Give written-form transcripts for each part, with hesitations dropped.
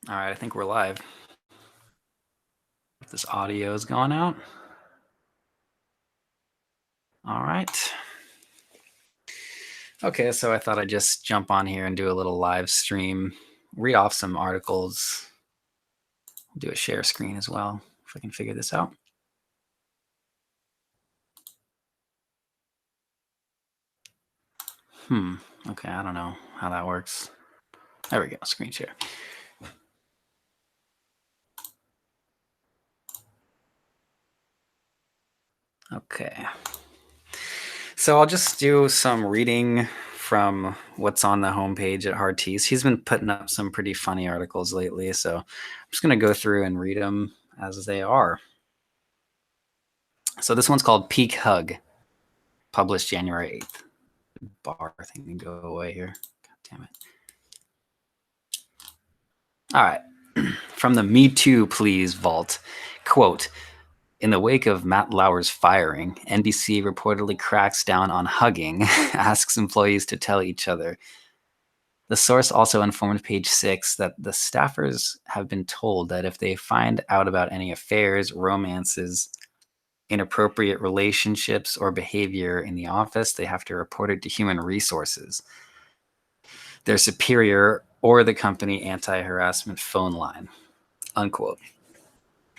All right, I think we're live. If this audio is going out. All right. Okay, so I thought I'd just jump on here and do a little live stream, read off some articles, do a share screen as well, if I can figure this out. Okay, I don't know how that works. There we go, screen share. Okay. So I'll just do some reading from what's on the homepage at heartiste. He's been putting up some pretty funny articles lately, so I'm just going to go through and read them as they are. So this one's called Peak Hug, published January 8th. Bar thing can go away here. God damn it. All right. From the Me Too Please vault, quote, in the wake of Matt Lauer's firing, NBC reportedly cracks down on hugging, asks employees to tell each other. The source also informed Page Six that the staffers have been told that if they find out about any affairs, romances, inappropriate relationships, or behavior in the office, they have to report it to Human Resources, their superior, or the company anti-harassment phone line, unquote.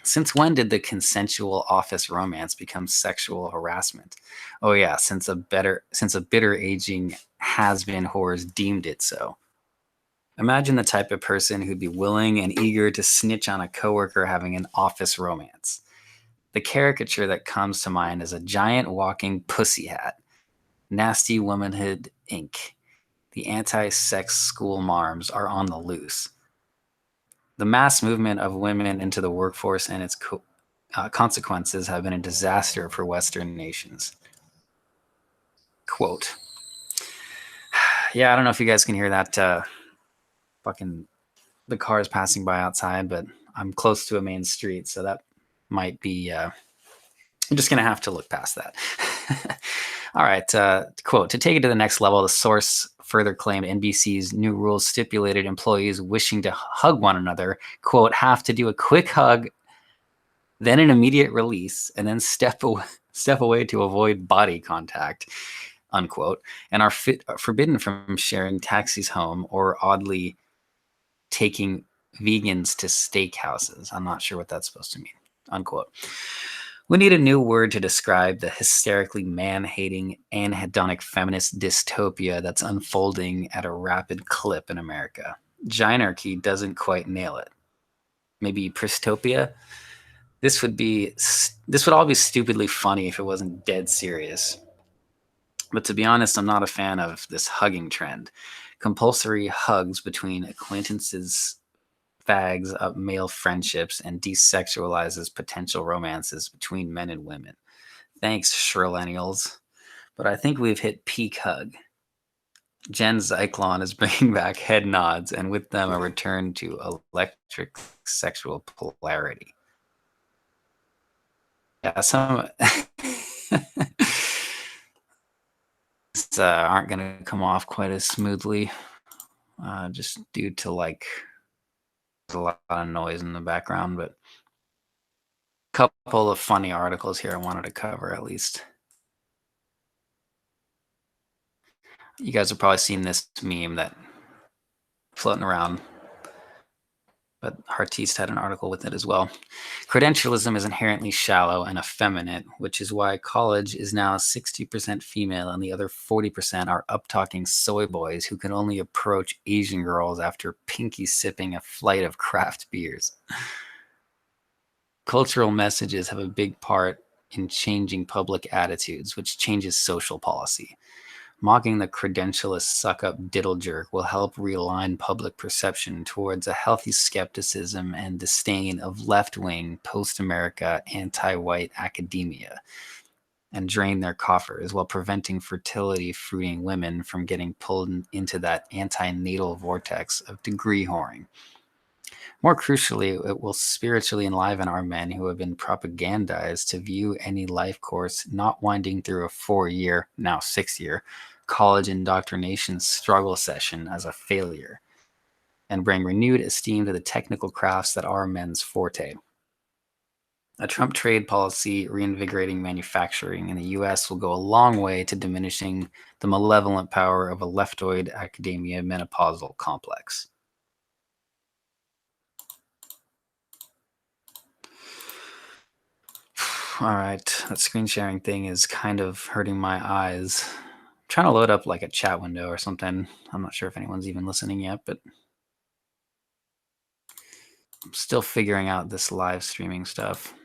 Since when did the consensual office romance become sexual harassment? Oh yeah, since a bitter aging has-been whores deemed it so. Imagine the type of person who'd be willing and eager to snitch on a coworker having an office romance. The caricature that comes to mind is a giant walking pussy hat. Nasty Womanhood Inc. The anti-sex school marms are on the loose. The mass movement of women into the workforce and its consequences have been a disaster for Western nations. Quote. Yeah, I don't know if you guys can hear that fucking the cars passing by outside, but I'm close to a main street, so that might be. I'm just gonna have to look past that. All right. Quote, to take it to the next level, the source further claimed NBC's new rules stipulated employees wishing to hug one another, quote, have to do a quick hug, then an immediate release, and then step away to avoid body contact, unquote, and are forbidden from sharing taxis home or oddly taking vegans to steakhouses. I'm not sure what that's supposed to mean, unquote. We need a new word to describe the hysterically man-hating, anhedonic feminist dystopia that's unfolding at a rapid clip in America. Ginarchy doesn't quite nail it. Maybe Pristopia? This would all be stupidly funny if it wasn't dead serious. But to be honest, I'm not a fan of this hugging trend. Compulsory hugs between acquaintances fags up male friendships and desexualizes potential romances between men and women. Thanks, Shrillennials. But I think we've hit peak hug. Jen Zyklon is bringing back head nods, and with them a return to electric sexual polarity. Yeah, some aren't going to come off quite as smoothly, just due to like there's a lot of noise in the background, but a couple of funny articles here I wanted to cover at least. You guys have probably seen this meme that floating around, but heartiste had an article with it as well. Credentialism is inherently shallow and effeminate, which is why college is now 60% female and the other 40% are up-talking soy boys who can only approach Asian girls after pinky sipping a flight of craft beers. Cultural messages have a big part in changing public attitudes, which changes social policy. Mocking the credentialist suck-up diddle jerk will help realign public perception towards a healthy skepticism and disdain of left-wing, post-America, anti-white academia, and drain their coffers while preventing fertility-fruiting women from getting pulled into that anti-natal vortex of degree whoring. More crucially, it will spiritually enliven our men who have been propagandized to view any life course not winding through a 4-year, now 6-year, college indoctrination struggle session as a failure. and bring renewed esteem to the technical crafts that are men's forte. A Trump trade policy reinvigorating manufacturing in the US will go a long way to diminishing the malevolent power of a leftoid academia menopausal complex. All right, that screen sharing thing is kind of hurting my eyes. I'm trying to load up like a chat window or something. I'm not sure if anyone's even listening yet, but I'm still figuring out this live streaming stuff.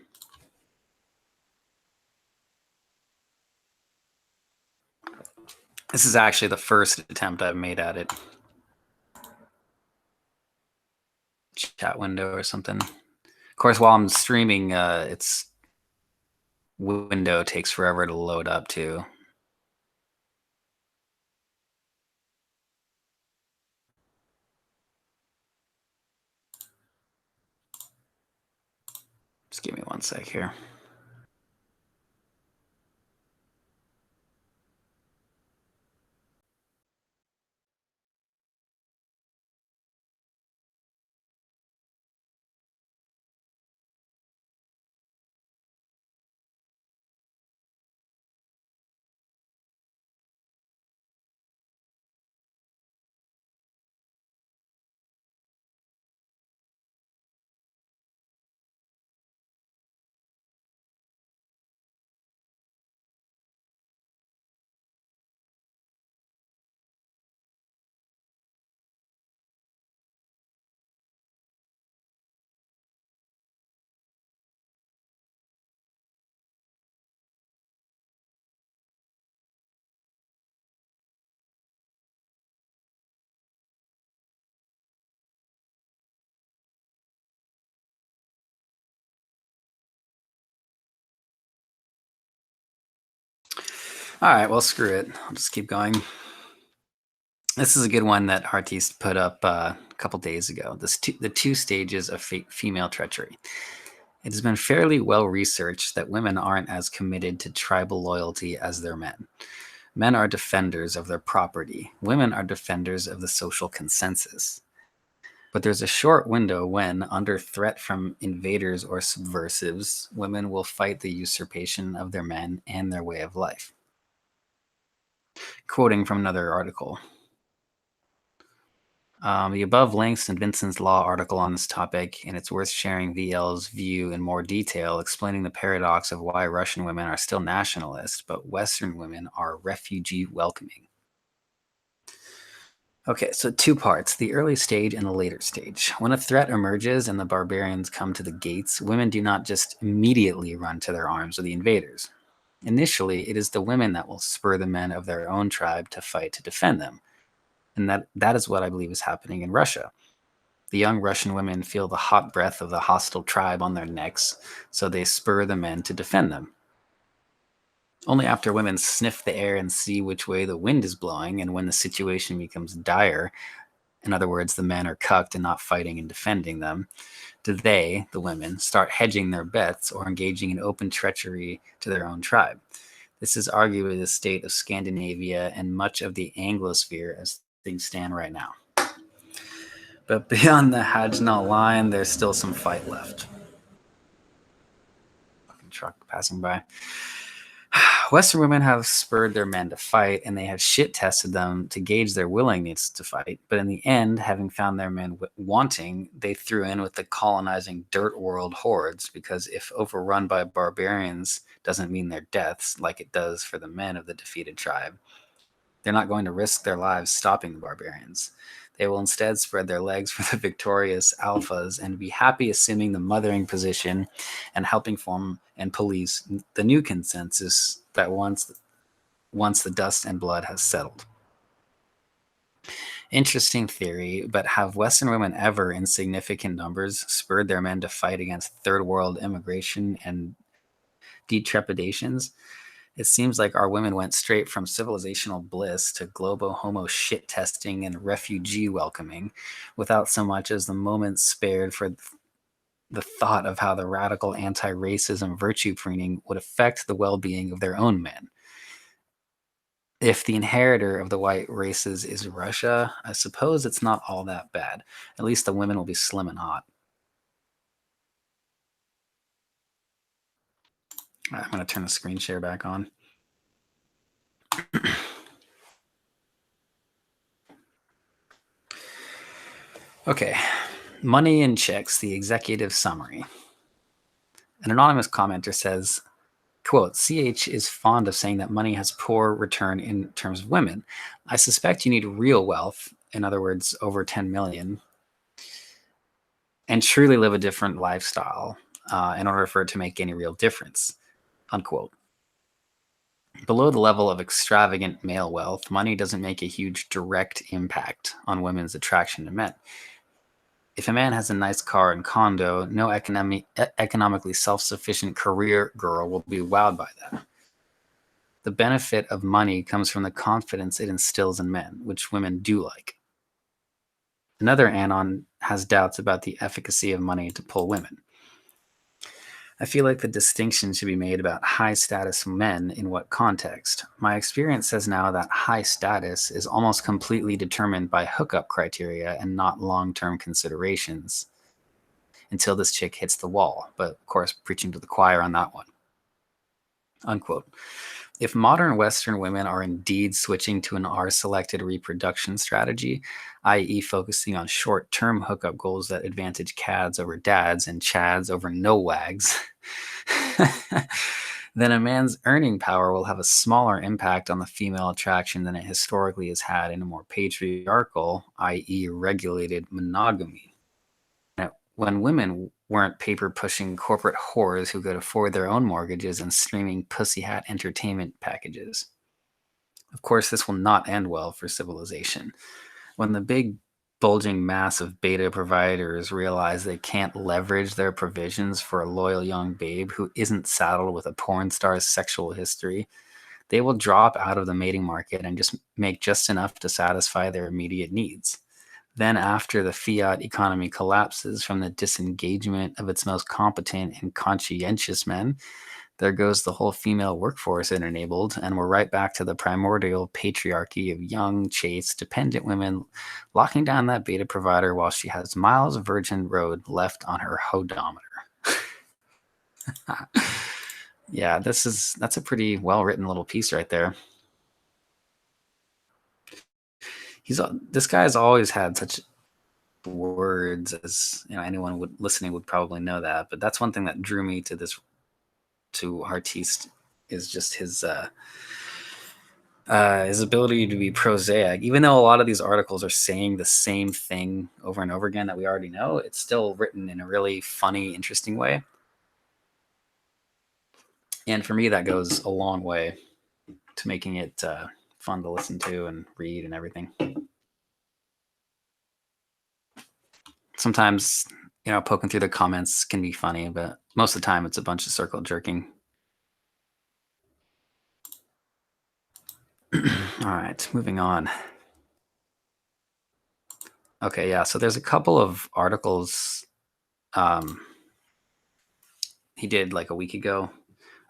This is actually the first attempt I've made at it. Chat window or something. Of course, while I'm streaming, its window takes forever to load up too. Just give me one sec here. All right, well, screw it. I'll just keep going. This is a good one that Heartiste put up a couple days ago. The two stages of female treachery. It has been fairly well researched that women aren't as committed to tribal loyalty as their men. Men are defenders of their property. Women are defenders of the social consensus. But there's a short window when, under threat from invaders or subversives, women will fight the usurpation of their men and their way of life. Quoting from another article. The above links in Vincent's Law article on this topic, and it's worth sharing VL's view in more detail, explaining the paradox of why Russian women are still nationalist, but Western women are refugee welcoming. Okay, so two parts, the early stage and the later stage. When a threat emerges and the barbarians come to the gates, women do not just immediately run to their arms with the invaders. Initially, it is the women that will spur the men of their own tribe to fight to defend them. And that is what I believe is happening in Russia. The young Russian women feel the hot breath of the hostile tribe on their necks, so they spur the men to defend them. Only after women sniff the air and see which way the wind is blowing, and when the situation becomes dire, in other words, the men are cucked and not fighting and defending them, do they, the women, start hedging their bets or engaging in open treachery to their own tribe. This is arguably the state of Scandinavia and much of the Anglosphere as things stand right now. But beyond the Hajnal line, there's still some fight left. Fucking truck passing by. Western women have spurred their men to fight, and they have shit tested them to gauge their willingness to fight. But in the end, having found their men wanting, they threw in with the colonizing dirt world hordes, because if overrun by barbarians doesn't mean their deaths, like it does for the men of the defeated tribe, they're not going to risk their lives stopping the barbarians. They will instead spread their legs for the victorious alphas and be happy assuming the mothering position and helping form and police the new consensus that once the dust and blood has settled. Interesting theory, but have Western women ever, in significant numbers, spurred their men to fight against third world immigration and detrepidations? It seems like our women went straight from civilizational bliss to globo-homo shit testing and refugee welcoming, without so much as the moment spared for the thought of how the radical anti-racism virtue preening would affect the well-being of their own men. If the inheritor of the white races is Russia, I suppose it's not all that bad. At least the women will be slim and hot. All right, I'm going to turn the screen share back on. Okay, money and chicks, the executive summary. An anonymous commenter says, quote, CH is fond of saying that money has poor return in terms of women. I suspect you need real wealth, in other words, over 10 million, and truly live a different lifestyle in order for it to make any real difference, unquote. Below the level of extravagant male wealth, money doesn't make a huge direct impact on women's attraction to men. If a man has a nice car and condo, no economically self-sufficient career girl will be wowed by that. The benefit of money comes from the confidence it instills in men, which women do like. Another anon has doubts about the efficacy of money to pull women. I feel like the distinction should be made about high status men in what context. My experience says now that high status is almost completely determined by hookup criteria and not long-term considerations until this chick hits the wall, but of course preaching to the choir on that one. Unquote. If modern Western women are indeed switching to an R-selected reproduction strategy, i.e. focusing on short-term hookup goals that advantage cads over dads and chads over no-wags, then a man's earning power will have a smaller impact on the female attraction than it historically has had in a more patriarchal, i.e. regulated monogamy. When women weren't paper-pushing corporate whores who could afford their own mortgages and streaming pussy hat entertainment packages. Of course, this will not end well for civilization. When the big bulging mass of beta providers realize they can't leverage their provisions for a loyal young babe who isn't saddled with a porn star's sexual history, they will drop out of the mating market and just make just enough to satisfy their immediate needs. Then, after the fiat economy collapses from the disengagement of its most competent and conscientious men, there goes the whole female workforce it enabled, and we're right back to the primordial patriarchy of young, chaste, dependent women locking down that beta provider while she has miles of virgin road left on her hodometer. Yeah, that's a pretty well-written little piece right there. This guy's always had such words, as anyone listening would probably know that, but that's one thing that drew me to heartiste, is just his ability to be prosaic. Even though a lot of these articles are saying the same thing over and over again that we already know, it's still written in a really funny, interesting way. And for me, that goes a long way to making it fun to listen to and read and everything. Sometimes, poking through the comments can be funny, but most of the time it's a bunch of circle jerking. All right, moving on. Okay, yeah, so there's a couple of articles he did like a week ago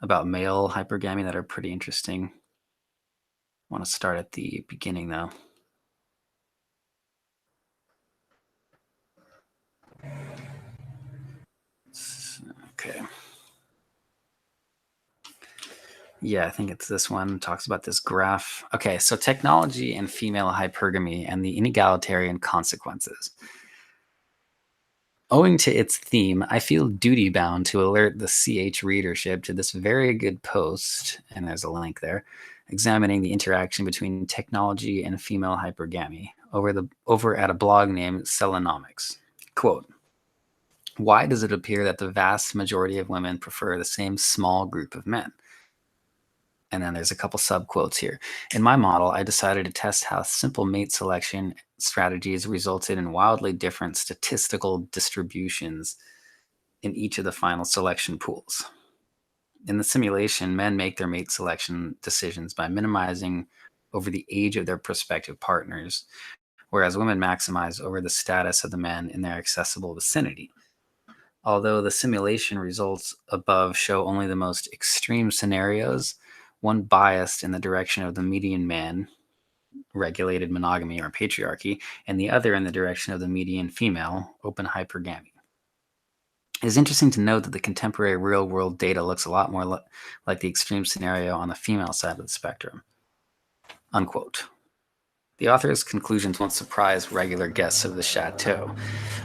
about male hypergamy that are pretty interesting. I want to start at the beginning, though. Okay. Yeah, I think it's this one. Talks about this graph. Okay, so technology and female hypergamy and the inegalitarian consequences. Owing to its theme, I feel duty-bound to alert the CH readership to this very good post, and there's a link there, examining the interaction between technology and female hypergamy over at a blog named Selenomics. Quote, why does it appear that the vast majority of women prefer the same small group of men? And then there's a couple subquotes here. In my model, I decided to test how simple mate selection strategies resulted in wildly different statistical distributions in each of the final selection pools. In the simulation, men make their mate selection decisions by minimizing over the age of their prospective partners, whereas women maximize over the status of the men in their accessible vicinity. Although the simulation results above show only the most extreme scenarios, one biased in the direction of the median man, regulated monogamy or patriarchy, and the other in the direction of the median female, open hypergamy. It is interesting to note that the contemporary real-world data looks a lot more like the extreme scenario on the female side of the spectrum. Unquote. The author's conclusions won't surprise regular guests of the chateau,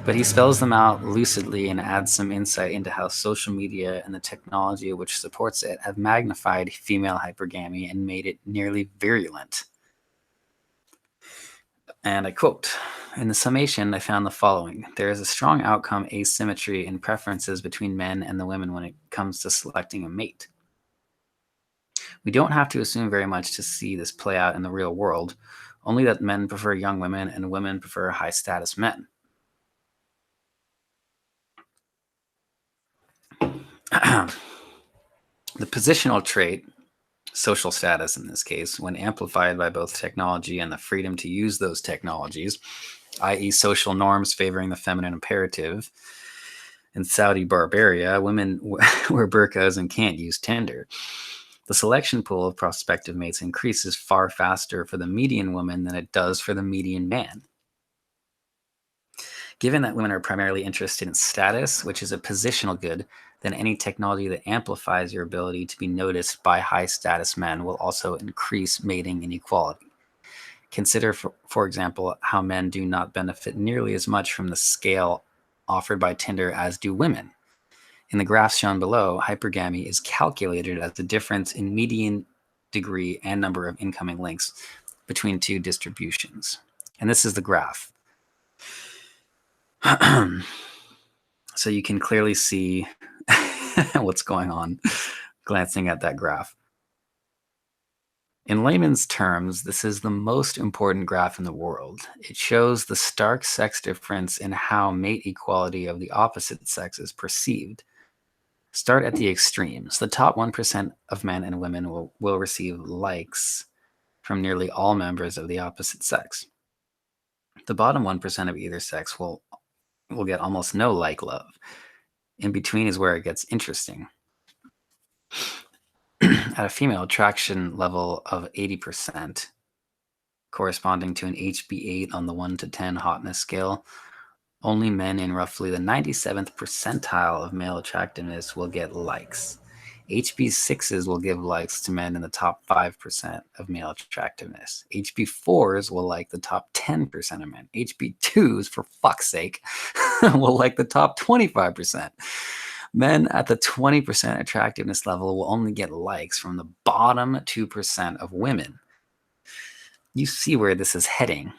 but he spells them out lucidly and adds some insight into how social media and the technology which supports it have magnified female hypergamy and made it nearly virulent. And I quote, "In the summation, I found the following. There is a strong outcome asymmetry in preferences between men and the women when it comes to selecting a mate. We don't have to assume very much to see this play out in the real world, only that men prefer young women and women prefer high-status men. The positional trait, social status in this case, when amplified by both technology and the freedom to use those technologies, i.e. social norms favoring the feminine imperative. In Saudi Barbaria, women wear burqas and can't use Tinder. The selection pool of prospective mates increases far faster for the median woman than it does for the median man. Given that women are primarily interested in status, which is a positional good, then any technology that amplifies your ability to be noticed by high-status men will also increase mating inequality. Consider, for example, how men do not benefit nearly as much from the scale offered by Tinder as do women. In the graph shown below, hypergamy is calculated as the difference in median degree and number of incoming links between two distributions. And this is the graph. So you can clearly see what's going on glancing at that graph. In layman's terms, this is the most important graph in the world. It shows the stark sex difference in how mate equality of the opposite sex is perceived. Start at the extremes. The top 1% of men and women will receive likes from nearly all members of the opposite sex. The bottom 1% of either sex will get almost no like love. In between is where it gets interesting. At a female attraction level of 80%, corresponding to an HB8 on the 1 to 10 hotness scale, only men in roughly the 97th percentile of male attractiveness will get likes. HB6s will give likes to men in the top 5% of male attractiveness. HB4s will like the top 10% of men. HB2s, for fuck's sake, will like the top 25%. Men at the 20% attractiveness level will only get likes from the bottom 2% of women. You see where this is heading.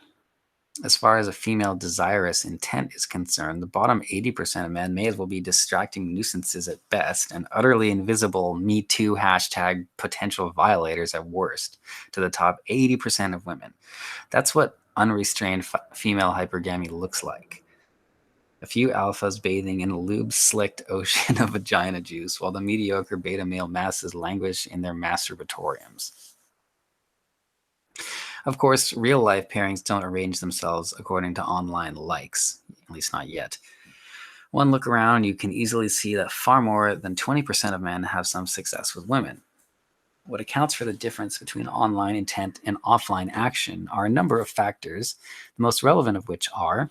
As far as a female desirous intent is concerned, the bottom 80% of men may as well be distracting nuisances at best and utterly invisible Me Too hashtag potential violators at worst to the top 80% of women. That's what unrestrained female hypergamy looks like. A few alphas bathing in a lube-slicked ocean of vagina juice while the mediocre beta male masses languish in their masturbatoriums. Of course, real-life pairings don't arrange themselves according to online likes, at least not yet. One look around, you can easily see that far more than 20% of men have some success with women. What accounts for the difference between online intent and offline action are a number of factors, the most relevant of which are: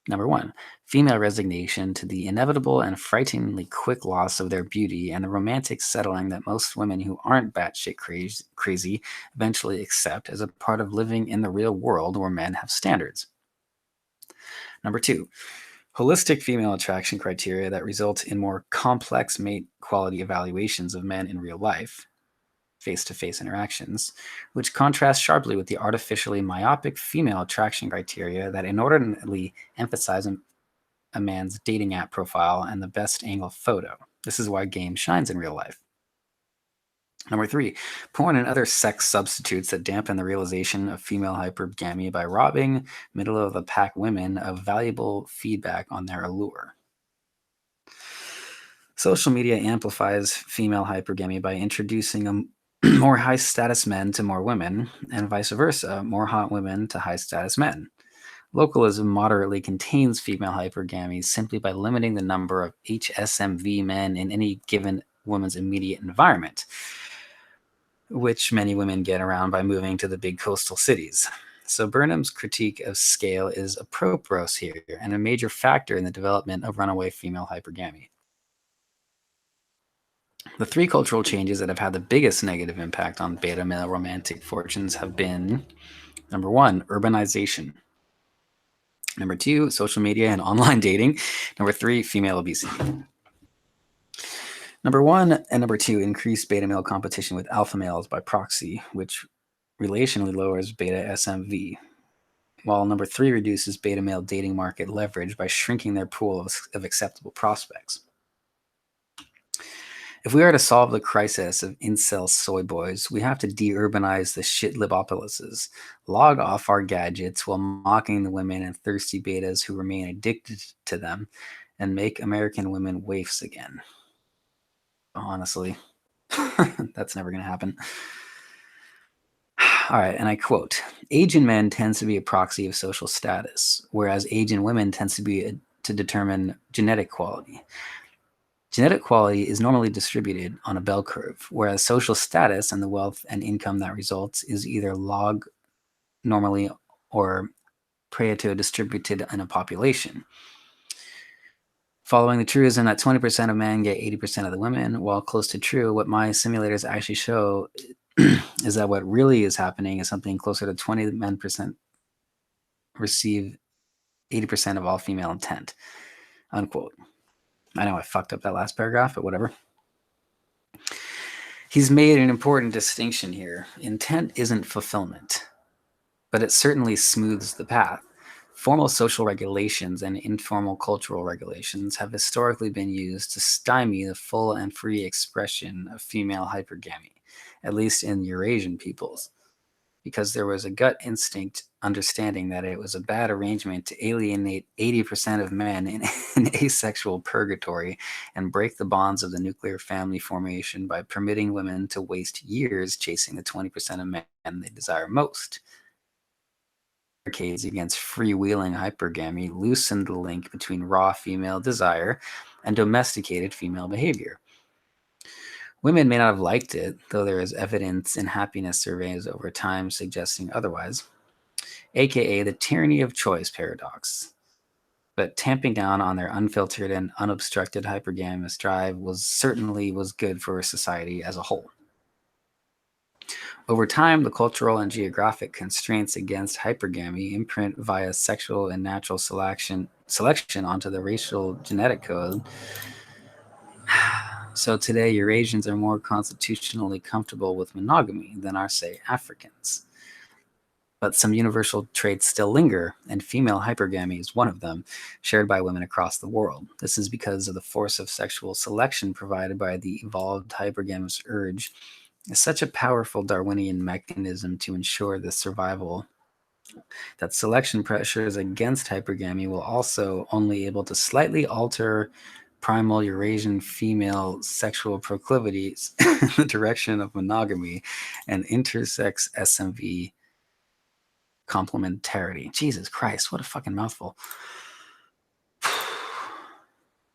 Number 1, female resignation to the inevitable and frighteningly quick loss of their beauty and the romantic settling that most women who aren't batshit crazy eventually accept as a part of living in the real world where men have standards. Number 2, holistic female attraction criteria that result in more complex mate quality evaluations of men in real life, face-to-face interactions, which contrasts sharply with the artificially myopic female attraction criteria that inordinately emphasize a man's dating app profile and the best angle photo. This is why game shines in real life. Number 3, porn and other sex substitutes that dampen the realization of female hypergamy by robbing middle-of-the-pack women of valuable feedback on their allure. Social media amplifies female hypergamy by introducing more high-status men to more women, and vice versa, more hot women to high-status men. Localism moderately contains female hypergamy simply by limiting the number of HSMV men in any given woman's immediate environment. which many women get around by moving to the big coastal cities. So Burnham's critique of scale is apropos here and a major factor in the development of runaway female hypergamy. The three cultural changes that have had the biggest negative impact on beta male romantic fortunes have been: number one, urbanization. Number two, social media and online dating. Number three, female obesity. Number one and number two, increased beta male competition with alpha males by proxy, which relationally lowers beta SMV. While number three reduces beta male dating market leverage by shrinking their pool of acceptable prospects. If we are to solve the crisis of incel soy boys, we have to de-urbanize the shit libopolises, log off our gadgets while mocking the women and thirsty betas who remain addicted to them, and make American women waifs again. Honestly, that's never going to happen. All right, and I quote, age in men tends to be a proxy of social status, whereas age in women tends to be to determine genetic quality. Genetic quality is normally distributed on a bell curve, whereas social status and the wealth and income that results is either log normally or Pareto distributed in a population. Following the truism that 20% of men get 80% of the women, while close to true, what my simulators actually show is that what really is happening is something closer to 20 men percent receive 80% of all female intent, unquote. I know I fucked up that last paragraph, but whatever. He's made an important distinction here. Intent isn't fulfillment, but it certainly smooths the path. Formal social regulations and informal cultural regulations have historically been used to stymie the full and free expression of female hypergamy, at least in Eurasian peoples, because there was a gut instinct understanding that it was a bad arrangement to alienate 80% of men in an asexual purgatory and break the bonds of the nuclear family formation by permitting women to waste years chasing the 20% of men they desire most. Barricades against freewheeling hypergamy loosened the link between raw female desire and domesticated female behavior. Women may not have liked it, though there is evidence in happiness surveys over time suggesting otherwise, aka the tyranny of choice paradox. But tamping down on their unfiltered and unobstructed hypergamous drive certainly was good for society as a whole. Over time, the cultural and geographic constraints against hypergamy imprint via sexual and natural selection onto the racial genetic code. So today, Eurasians are more constitutionally comfortable with monogamy than are, say, Africans. But some universal traits still linger, and female hypergamy is one of them, shared by women across the world. This is because of the force of sexual selection provided by the evolved hypergamous urge. Is such a powerful Darwinian mechanism to ensure the survival that selection pressures against hypergamy will also only able to slightly alter primal Eurasian female sexual proclivities in the direction of monogamy and intersex SMV complementarity. Jesus Christ, what a fucking mouthful. I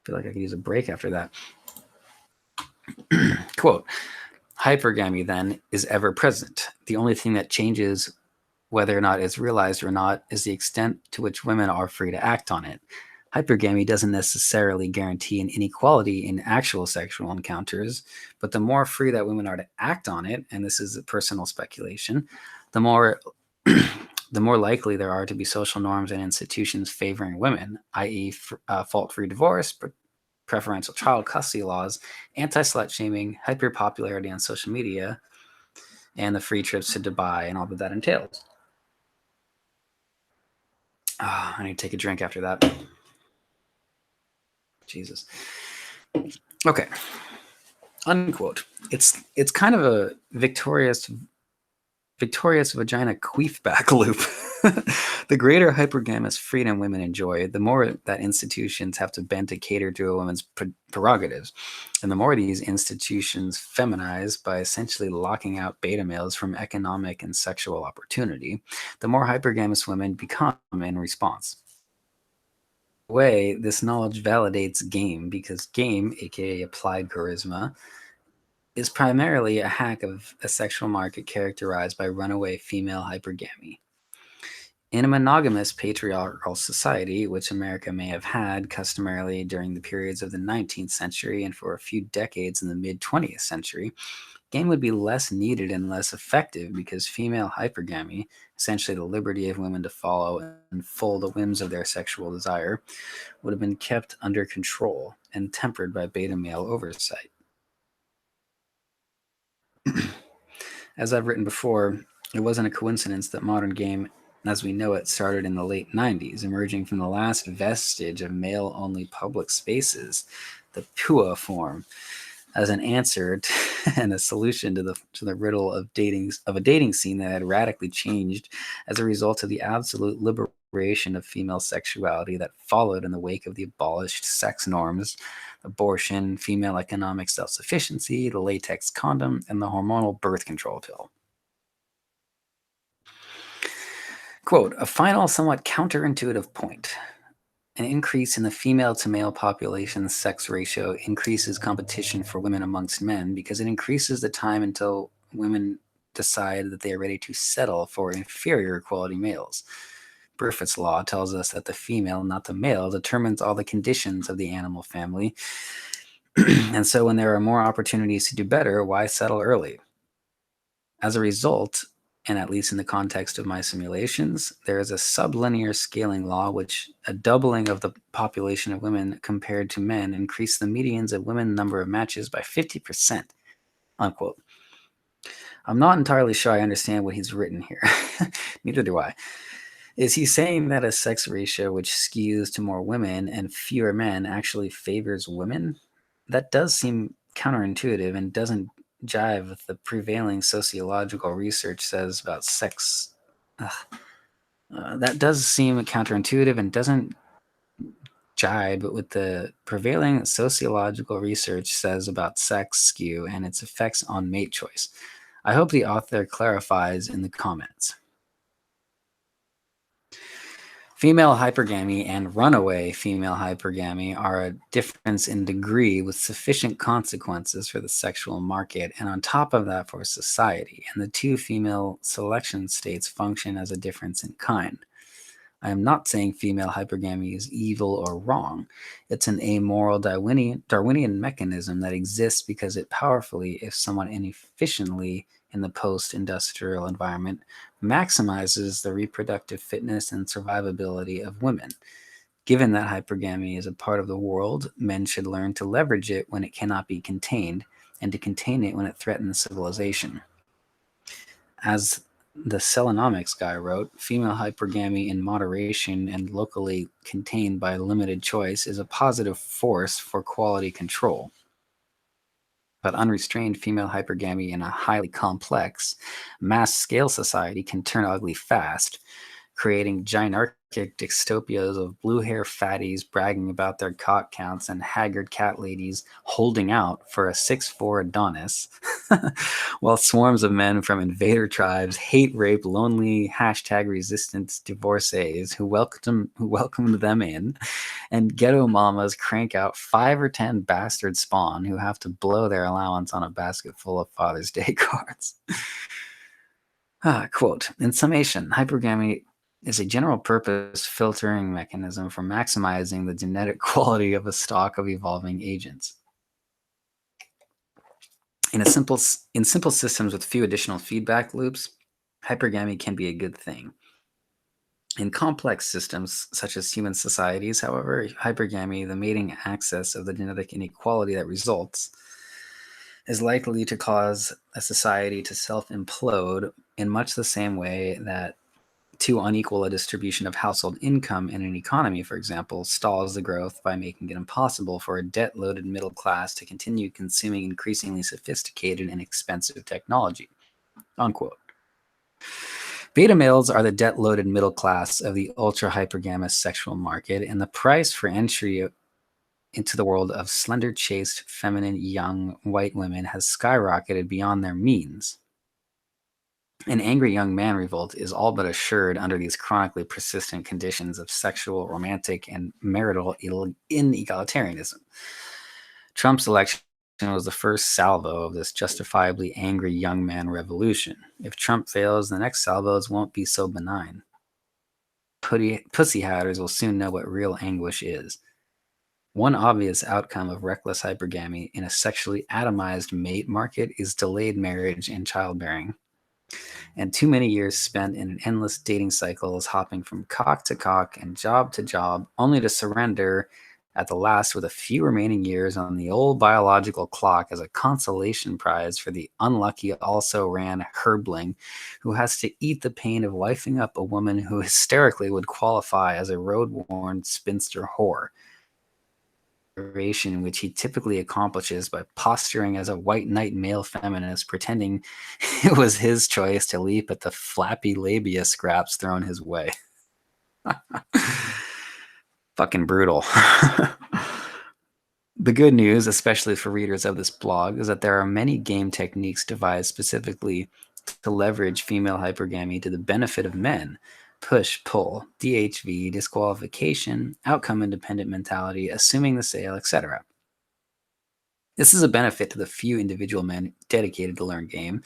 feel like I could use a break after that. Quote, hypergamy, then, is ever present. The only thing that changes whether or not it's realized or not is the extent to which women are free to act on it. Hypergamy doesn't necessarily guarantee an inequality in actual sexual encounters, but the more free that women are to act on it, and this is a personal speculation, the more the more likely there are to be social norms and institutions favoring women, i.e. fault-free divorce, preferential child custody laws, anti-slut shaming, hyper-popularity on social media, and the free trips to Dubai and all that entails. Oh, I need to take a drink after that. Jesus. Okay. Unquote. It's kind of a victorious vagina queefback loop. The greater hypergamous freedom women enjoy, the more that institutions have to bend to cater to a woman's prerogatives. And the more these institutions feminize by essentially locking out beta males from economic and sexual opportunity, the more hypergamous women become in response. Way, this knowledge validates game because game, aka applied charisma, is primarily a hack of a sexual market characterized by runaway female hypergamy. In a monogamous patriarchal society, which America may have had customarily during the periods of the 19th century and for a few decades in the mid 20th century, game would be less needed and less effective because female hypergamy, essentially the liberty of women to follow and full the whims of their sexual desire, would have been kept under control and tempered by beta male oversight. As I've written before, it wasn't a coincidence that modern game as we know it started in the late 90s, emerging from the last vestige of male only public spaces, the PUA form, as an answer to, and a solution to the riddle of a dating scene that had radically changed as a result of the absolute liberation of female sexuality that followed in the wake of the abolished sex norms, abortion, female economic self-sufficiency, the latex condom, and the hormonal birth control pill. Quote, a final, somewhat counterintuitive point. An increase in the female to male population's sex ratio increases competition for women amongst men because it increases the time until women decide that they are ready to settle for inferior quality males. Burford's law tells us that the female, not the male, determines all the conditions of the animal family. And so when there are more opportunities to do better, why settle early? As a result, and at least in the context of my simulations, there is a sublinear scaling law which a doubling of the population of women compared to men increased the medians of women number of matches by 50%, unquote. I'm not entirely sure I understand what he's written here. Neither do I. Is he saying that a sex ratio which skews to more women and fewer men actually favors women? That does seem counterintuitive and doesn't jive with the prevailing sociological research says about sex. That does seem counterintuitive and doesn't jibe with the prevailing sociological research says about sex skew and its effects on mate choice. I hope the author clarifies in the comments. Female hypergamy and runaway female hypergamy are a difference in degree with sufficient consequences for the sexual market and on top of that for society, and the two female selection states function as a difference in kind. I am not saying female hypergamy is evil or wrong. It's an amoral Darwinian mechanism that exists because it powerfully, if somewhat inefficiently in the post-industrial environment, maximizes the reproductive fitness and survivability of women. Given that hypergamy is a part of the world, men should learn to leverage it when it cannot be contained and to contain it when it threatens civilization. As the Celenomics guy wrote, female hypergamy in moderation and locally contained by limited choice is a positive force for quality control. But unrestrained female hypergamy in a highly complex, mass-scale society can turn ugly fast, creating ginorchic dystopias of blue-hair fatties bragging about their cock counts and haggard cat ladies holding out for a 6'4" Adonis, while swarms of men from invader tribes hate rape lonely #resistance divorcees who welcomed them in, and ghetto mamas crank out 5 or 10 bastard spawn who have to blow their allowance on a basket full of Father's Day cards. Quote, in summation, hypergamy is a general-purpose filtering mechanism for maximizing the genetic quality of a stock of evolving agents. In simple systems with few additional feedback loops, hypergamy can be a good thing. In complex systems, such as human societies, however, hypergamy, the mating axis of the genetic inequality that results, is likely to cause a society to self-implode in much the same way that too unequal a distribution of household income in an economy, for example, stalls the growth by making it impossible for a debt-loaded middle class to continue consuming increasingly sophisticated and expensive technology, unquote. Beta males are the debt-loaded middle class of the ultra-hypergamous sexual market, and the price for entry into the world of slender, chaste, feminine, young, white women has skyrocketed beyond their means. An angry young man revolt is all but assured under these chronically persistent conditions of sexual, romantic, and marital inegalitarianism. Trump's election was the first salvo of this justifiably angry young man revolution. If Trump fails, the next salvos won't be so benign. Pussy hatters will soon know what real anguish is. One obvious outcome of reckless hypergamy in a sexually atomized mate market is delayed marriage and childbearing, and too many years spent in an endless dating cycles, hopping from cock to cock and job to job, only to surrender at the last with a few remaining years on the old biological clock as a consolation prize for the unlucky also ran herbling who has to eat the pain of wifing up a woman who hysterically would qualify as a road-worn spinster whore, which he typically accomplishes by posturing as a white knight male feminist, pretending it was his choice to leap at the flappy labia scraps thrown his way. Fucking brutal. The good news, especially for readers of this blog, is that there are many game techniques devised specifically to leverage female hypergamy to the benefit of men. Push, pull, DHV, disqualification, outcome independent mentality, assuming the sale, etc. This is a benefit to the few individual men dedicated to learn game,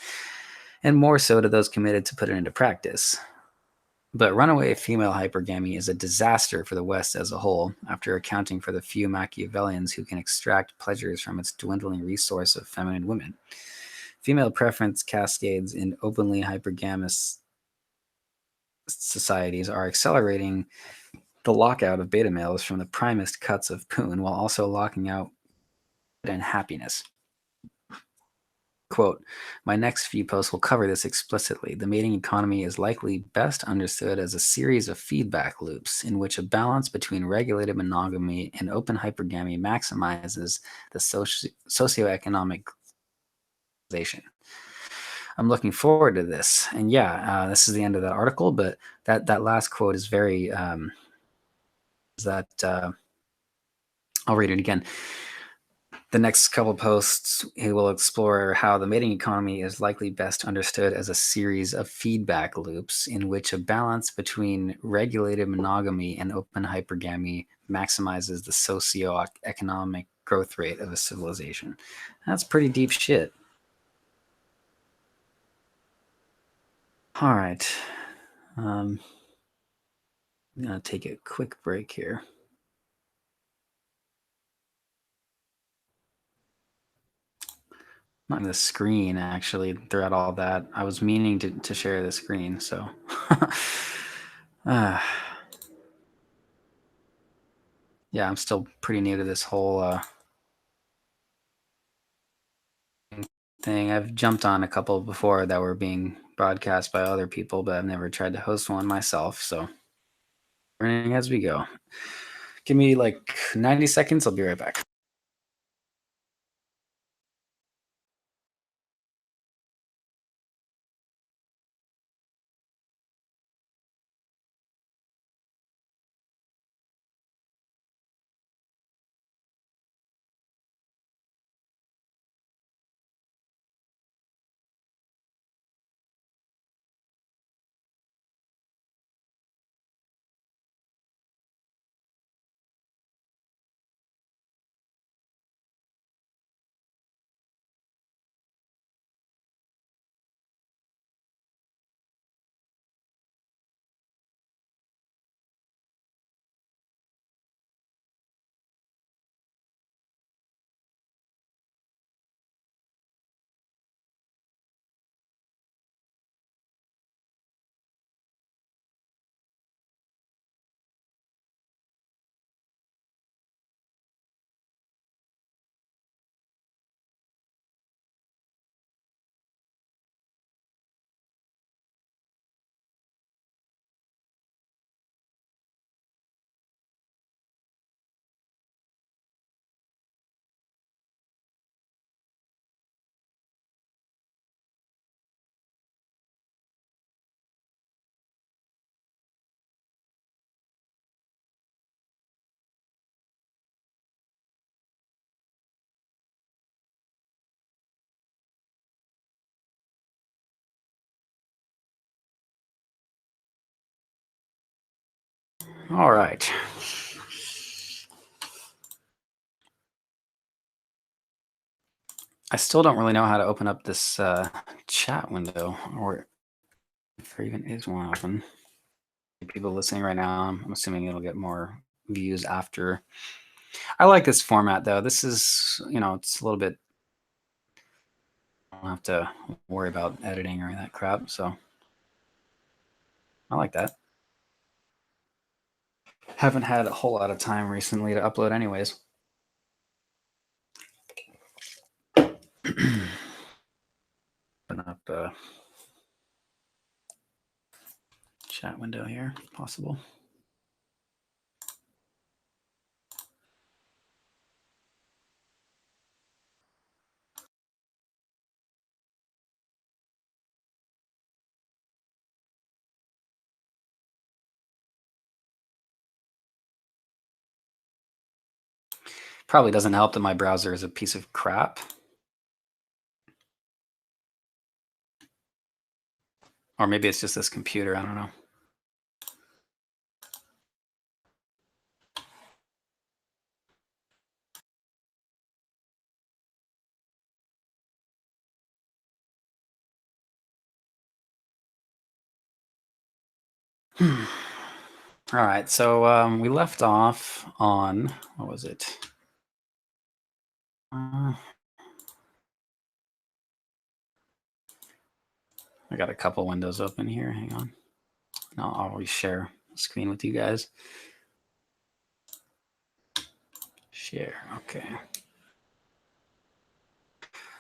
and more so to those committed to put it into practice. But runaway female hypergamy is a disaster for the West as a whole, after accounting for the few Machiavellians who can extract pleasures from its dwindling resource of feminine women. Female preference cascades in openly hypergamous societies are accelerating the lockout of beta males from the primest cuts of poon, while also locking out and happiness. Quote, my next few posts will cover this explicitly. The mating economy is likely best understood as a series of feedback loops in which a balance between regulated monogamy and open hypergamy maximizes the socioeconomic globalization. I'm looking forward to this. And yeah, this is the end of that article, but that last quote is very, I'll read it again. The next couple posts, he will explore how the mating economy is likely best understood as a series of feedback loops in which a balance between regulated monogamy and open hypergamy maximizes the socioeconomic growth rate of a civilization. That's pretty deep shit. All right. I'm going to take a quick break here. Not the screen, actually, throughout all that. I was meaning to share the screen, so. Yeah, I'm still pretty new to this whole thing. I've jumped on a couple before that were being broadcast by other people, but I've never tried to host one myself, so learning as we go. Give me like 90 seconds, I'll be right back. All right. I still don't really know how to open up this chat window, or if there even is one open. People listening right now, I'm assuming it'll get more views after. I like this format though. This is, it's a little bit, I don't have to worry about editing or that crap. So I like that. Haven't had a whole lot of time recently to upload anyways. Open up a chat window here, if possible. Probably doesn't help that my browser is a piece of crap. Or maybe it's just this computer, I don't know. All right, so we left off on, what was it? I got a couple windows open here. Hang on. I'll always share the screen with you guys. Share. Okay.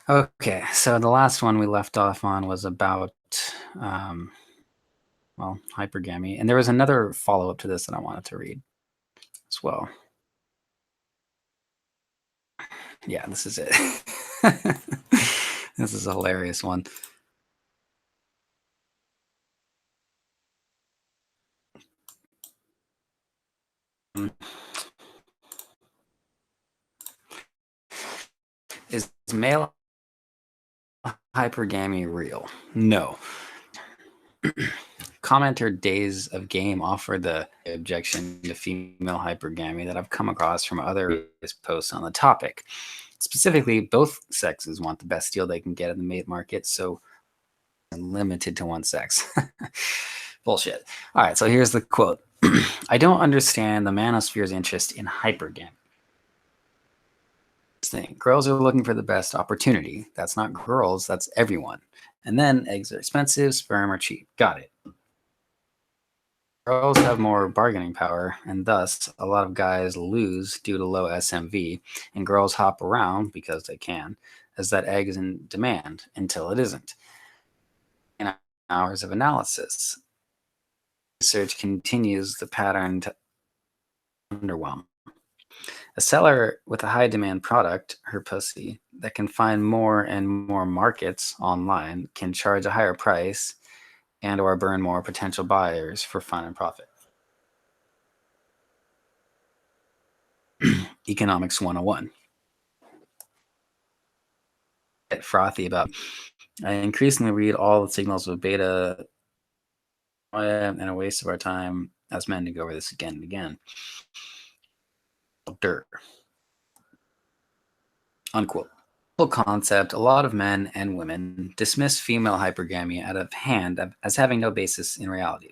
Okay. So the last one we left off on was about, well, hypergamy. And there was another follow-up to this that I wanted to read as well. Yeah, this is it. This is a hilarious one. Is male hypergamy real? No. Commenter Days of Game offered the objection to female hypergamy that I've come across from other posts on the topic. Specifically, both sexes want the best deal they can get in the mate market, so limited to one sex. Bullshit. All right, so here's the quote. I don't understand the manosphere's interest in hypergamy. Thing. Girls are looking for the best opportunity. That's not girls, that's everyone. And then eggs are expensive, sperm are cheap. Got it. Girls have more bargaining power, and thus a lot of guys lose due to low SMV, and girls hop around because they can, as that egg is in demand until it isn't. In hours of analysis, research continues the pattern to underwhelm. A seller with a high demand product, her pussy, that can find more and more markets online can charge a higher price and or burn more potential buyers for fun and profit. Economics 101. Get frothy about. I increasingly read all the signals of beta and a waste of our time as men to go over this again and again. Dirt. Unquote. Concept, a lot of men and women dismiss female hypergamy out of hand as having no basis in reality.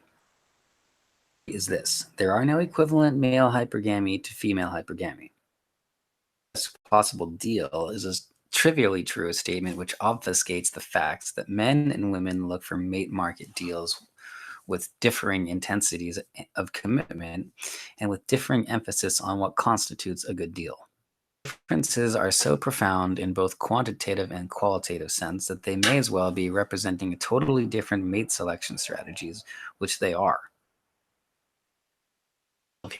Is this: there are no equivalent male hypergamy to female hypergamy. This possible deal is a trivially true statement which obfuscates the facts that men and women look for mate market deals with differing intensities of commitment and with differing emphasis on what constitutes a good deal. Differences are so profound in both quantitative and qualitative sense that they may as well be representing totally different mate selection strategies, which they are.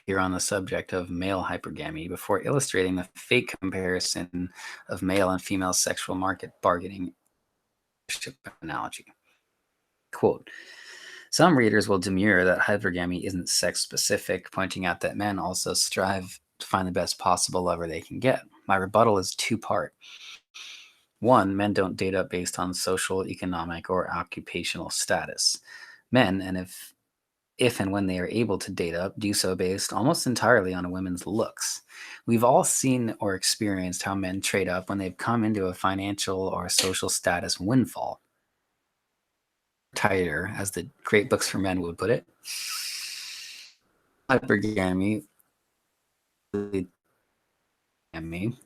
Here on the subject of male hypergamy before illustrating the fake comparison of male and female sexual market bargaining analogy. Quote, some readers will demur that hypergamy isn't sex specific, pointing out that men also strive to find the best possible lover they can get. My rebuttal is two-part. One, men don't date up based on social, economic, or occupational status. Men, and if if and when they are able to date up, do so based almost entirely on a woman's looks. We've all seen or experienced how men trade up when they've come into a financial or social status windfall. Tighter, as the great books for men would put it. Hypergamy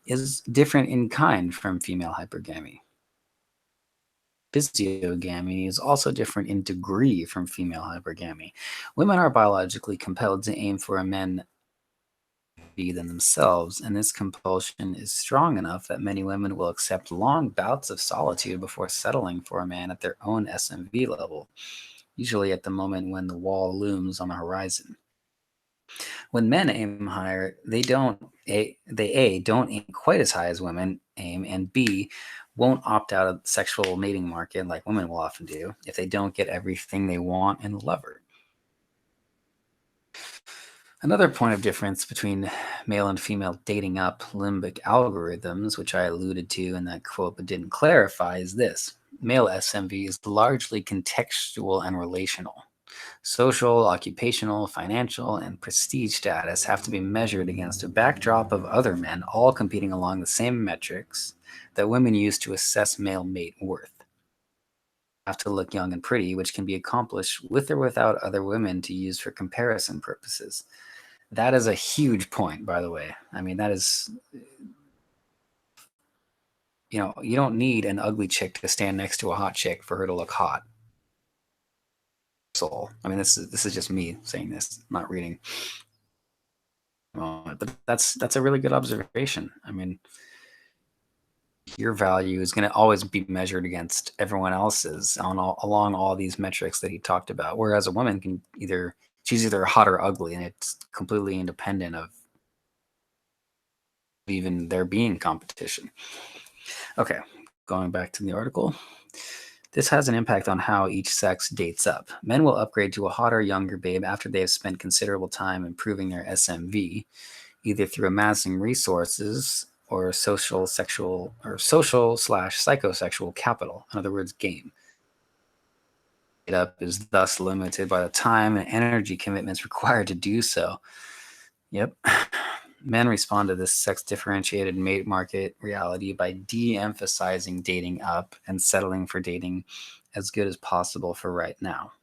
is different in kind from female hypergamy. Physiogamy is also different in degree from female hypergamy. Women are biologically compelled to aim for a man than themselves, and this compulsion is strong enough that many women will accept long bouts of solitude before settling for a man at their own SMV level, usually at the moment when the wall looms on the horizon. When men aim higher, they don't aim quite as high as women aim, and B, won't opt out of the sexual mating market like women will often do if they don't get everything they want in a lover. Another point of difference between male and female dating up limbic algorithms, which I alluded to in that quote but didn't clarify, is this. Male SMV is largely contextual and relational. Social, occupational, financial, and prestige status have to be measured against a backdrop of other men all competing along the same metrics that women use to assess male mate worth. Have to look young and pretty, which can be accomplished with or without other women to use for comparison purposes. That is a huge point, by the way. I mean, that is, you don't need an ugly chick to stand next to a hot chick for her to look hot. Soul. I mean, this is just me saying this, not reading. But that's a really good observation. I mean, your value is going to always be measured against everyone else's along all these metrics that he talked about. Whereas a woman can she's either hot or ugly, and it's completely independent of even there being competition. Okay, going back to the article. This has an impact on how each sex dates up. Men will upgrade to a hotter, younger babe after they have spent considerable time improving their SMV, either through amassing resources or social slash psychosexual capital. In other words, game. It up is thus limited by the time and energy commitments required to do so. Yep. Men respond to this sex differentiated mate market reality by de-emphasizing dating up and settling for dating as good as possible for right now.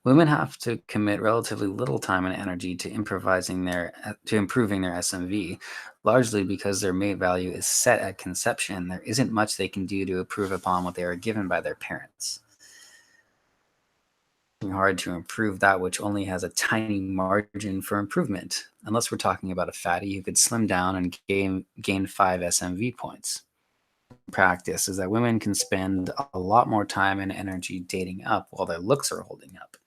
Women have to commit relatively little time and energy to improving their SMV, largely because their mate value is set at conception. There isn't much they can do to improve upon what they are given by their parents. Hard to improve that which only has a tiny margin for improvement, unless we're talking about a fatty who could slim down and gain 5 SMV points. Practice is that women can spend a lot more time and energy dating up while their looks are holding up.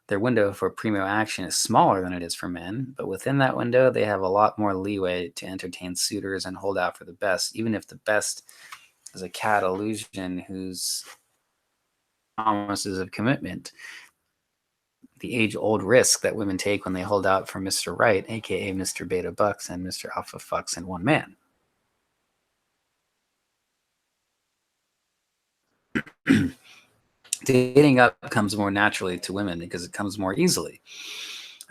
Their window for primo action is smaller than it is for men, but within that window, they have a lot more leeway to entertain suitors and hold out for the best, even if the best is a cat illusion whose promises of commitment. The age-old risk that women take when they hold out for Mr. Right, aka Mr. Beta Bucks and Mr. Alpha Fucks in one man. Dating up comes more naturally to women because it comes more easily.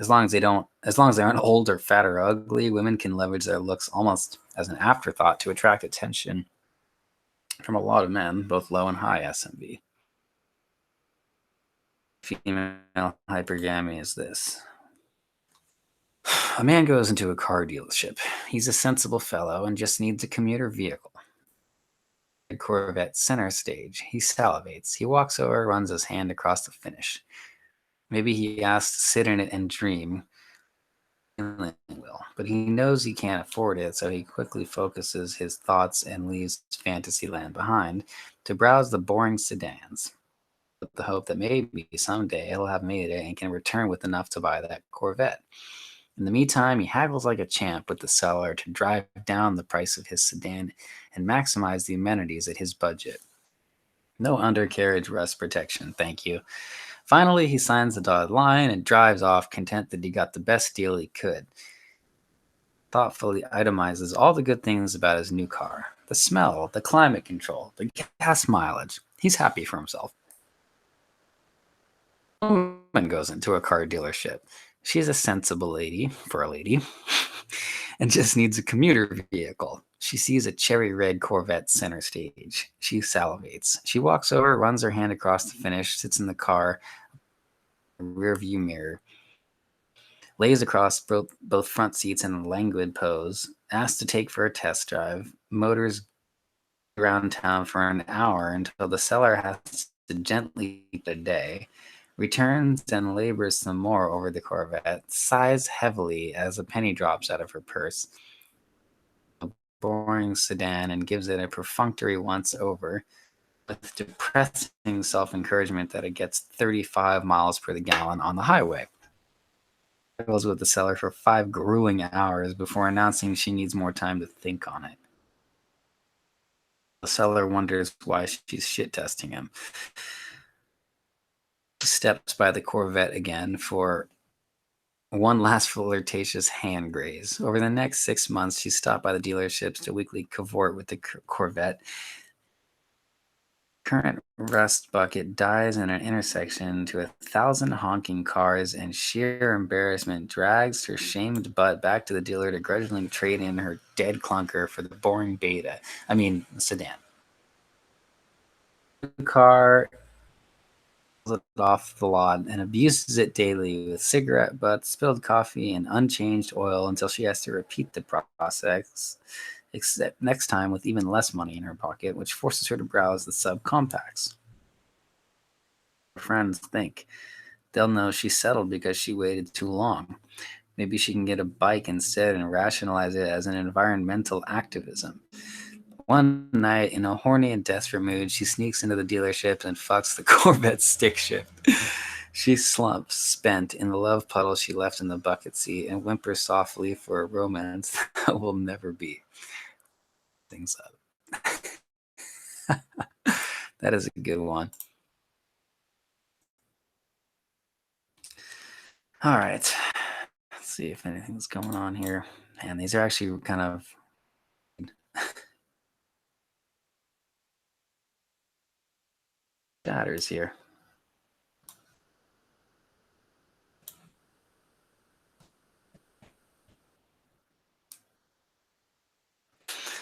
As long as they aren't old or fat or ugly, women can leverage their looks almost as an afterthought to attract attention from a lot of men, both low and high SMV. Female hypergamy is this. A man goes into a car dealership. He's a sensible fellow and just needs a commuter vehicle. Corvette center stage. He salivates. He walks over, runs his hand across the finish. Maybe he asks to sit in it and dream. But he knows he can't afford it, so he quickly focuses his thoughts and leaves Fantasyland behind to browse the boring sedans, with the hope that maybe someday he'll have made it and can return with enough to buy that Corvette. In the meantime, he haggles like a champ with the seller to drive down the price of his sedan and maximize the amenities at his budget. No undercarriage rust protection, thank you. Finally, he signs the dotted line and drives off, content that he got the best deal he could. Thoughtfully itemizes all the good things about his new car. The smell, the climate control, the gas mileage. He's happy for himself. woman goes into a car dealership. She's a sensible lady for a lady and just needs a commuter vehicle. She sees a cherry red Corvette center stage. She salivates. She walks over, runs her hand across the finish, sits in the car, rear view mirror, lays across both front seats in a languid pose, asks to take for a test drive, motors around town for an hour until the seller has to gently eat a day, returns and labors some more over the Corvette, sighs heavily as a penny drops out of her purse. A boring sedan and gives it a perfunctory once over, with depressing self encouragement that it gets 35 miles per the gallon on the highway. Goes with the seller for 5 grueling hours before announcing she needs more time to think on it. The seller wonders why she's shit testing him. She steps by the Corvette again for one last flirtatious hand graze. Over the next 6 months, she stopped by the dealerships to weekly cavort with the Corvette. Current rust bucket dies in an intersection to 1,000 honking cars, and sheer embarrassment drags her shamed butt back to the dealer to grudgingly trade in her dead clunker for the boring beta. I mean, sedan. The car it off the lot and abuses it daily with cigarette butts, spilled coffee, and unchanged oil until she has to repeat the process, except next time with even less money in her pocket, which forces her to browse the subcompacts. Her friends think they'll know she settled because she waited too long. Maybe she can get a bike instead and rationalize it as an environmental activism. One night, in a horny and desperate mood, she sneaks into the dealership and fucks the Corvette stick shift. She slumps, spent, in the love puddle she left in the bucket seat, and whimpers softly for a romance that will never be. Things up. That is a good one. All right. Let's see if anything's going on here. Man, these are actually kind of batters here.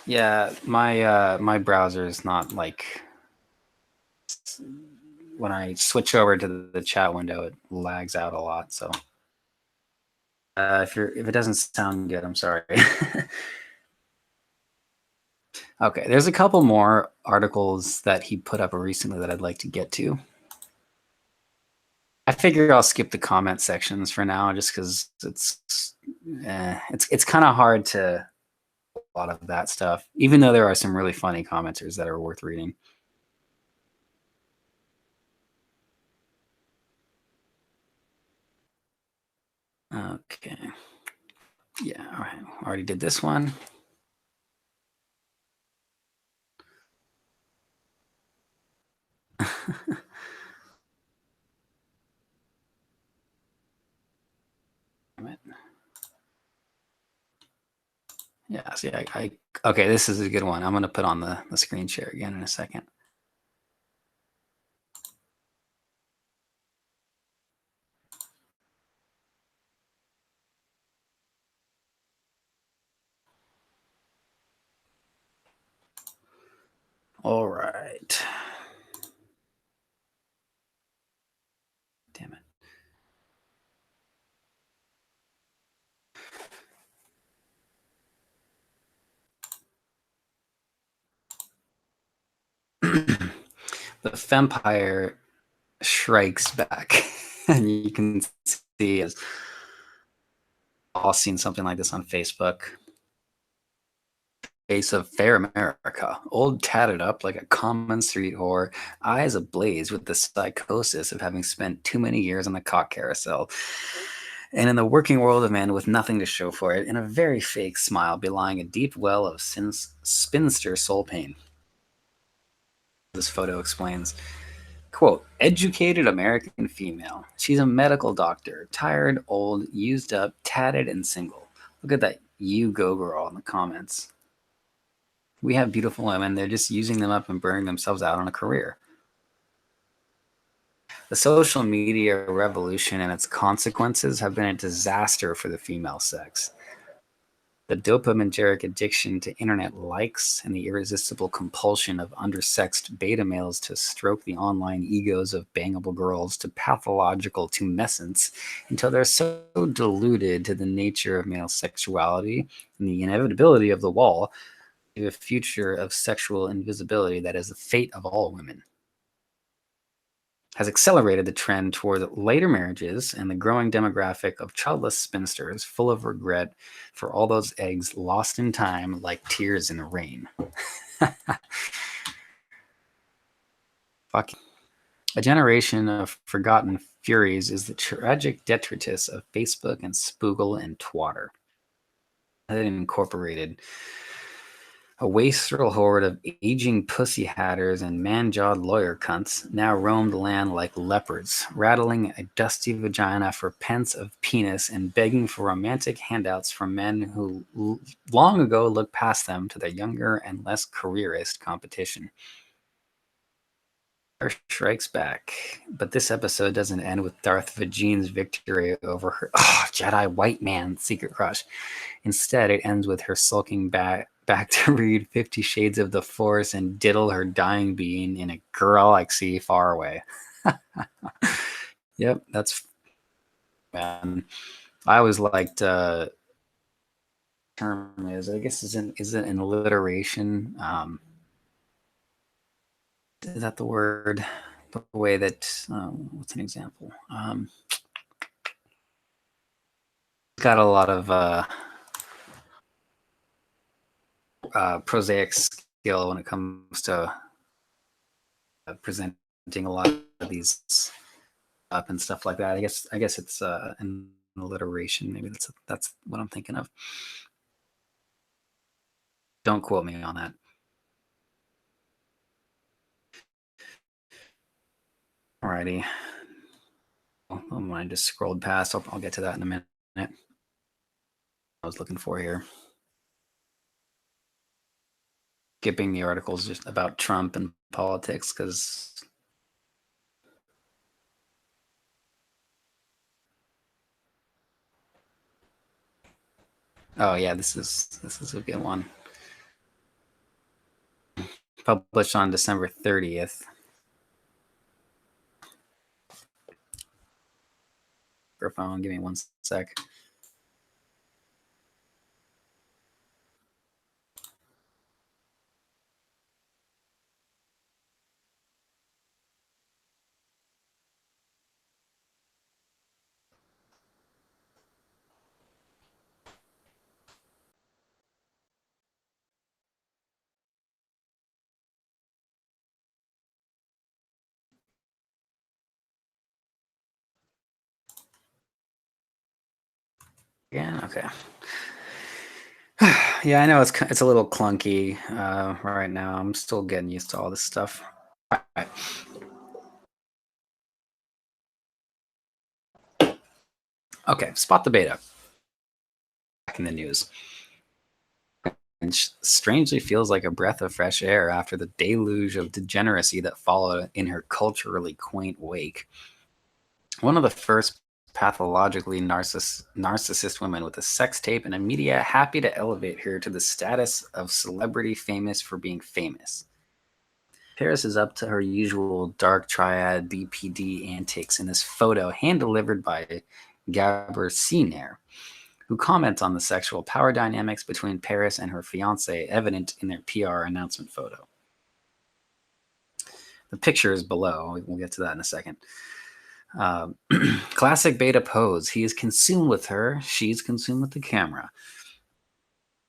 Yeah, my browser is not like when I switch over to the chat window, it lags out a lot. So if it doesn't sound good, I'm sorry. Okay, there's a couple more articles that he put up recently that I'd like to get to. I figure I'll skip the comment sections for now, just because it's kind of hard to a lot of that stuff, even though there are some really funny commenters that are worth reading. Okay. Yeah, all right. Already did this one. Yeah, see, okay, this is a good one. I'm going to put on the screen share again in a second. All right. Damn it. The Vampire strikes back. And you can see as all seen something like this on Facebook. Face of fair America, old tatted up like a common street whore, eyes ablaze with the psychosis of having spent too many years on the cock carousel, and in the working world of man with nothing to show for it, and a very fake smile belying a deep well of spinster soul pain. This photo explains, quote, educated American female. She's a medical doctor, tired, old, used up, tatted, and single. Look at that you go girl in the comments. We have beautiful women. They're just using them up and burning themselves out on a career. The social media revolution and its consequences have been a disaster for the female sex. The dopaminergic addiction to internet likes and the irresistible compulsion of undersexed beta males to stroke the online egos of bangable girls to pathological tumescence until they're so deluded to the nature of male sexuality and the inevitability of the wall to a future of sexual invisibility that is the fate of all women, has accelerated the trend toward later marriages and the growing demographic of childless spinsters full of regret for all those eggs lost in time like tears in the rain. Fuck. A generation of forgotten furies is the tragic detritus of Facebook and Spoogle and Twatter. It incorporated a wastrel horde of aging pussy hatters and man-jawed lawyer cunts now roam the land like leopards, rattling a dusty vagina for pence of penis and begging for romantic handouts from men who long ago looked past them to their younger and less careerist competition. Strikes back, but this episode doesn't end with Darth Vajine's victory over her Jedi white man secret crush. Instead, it ends with her sulking back to read 50 Shades of the Force and diddle her dying being in a girl I see far away. Yep, that's man. I always liked term is I guess is it an alliteration? Is that the word? The way that what's an example? Got a lot of prosaic skill when it comes to presenting a lot of these up and stuff like that. I guess it's an alliteration. Maybe that's what I'm thinking of. Don't quote me on that. Alrighty. Oh, mine just scrolled past. I'll get to that in a minute. I was looking for here. Skipping the articles just about Trump and politics because oh yeah, this is a good one. Published on December 30th. Microphone, give me one sec. Yeah, okay. Yeah, I know it's a little clunky right now. I'm still getting used to all this stuff. All right. Okay, spot the beta. Back in the news. And strangely feels like a breath of fresh air after the deluge of degeneracy that followed in her culturally quaint wake. One of the first pathologically narcissist women with a sex tape and a media happy to elevate her to the status of celebrity famous for being famous. Paris is up to her usual dark triad BPD antics in this photo hand-delivered by Gabor Siner, who comments on the sexual power dynamics between Paris and her fiancé evident in their PR announcement photo. The picture is below. We'll get to that in a second. Classic beta pose. He is consumed with her. She's consumed with the camera.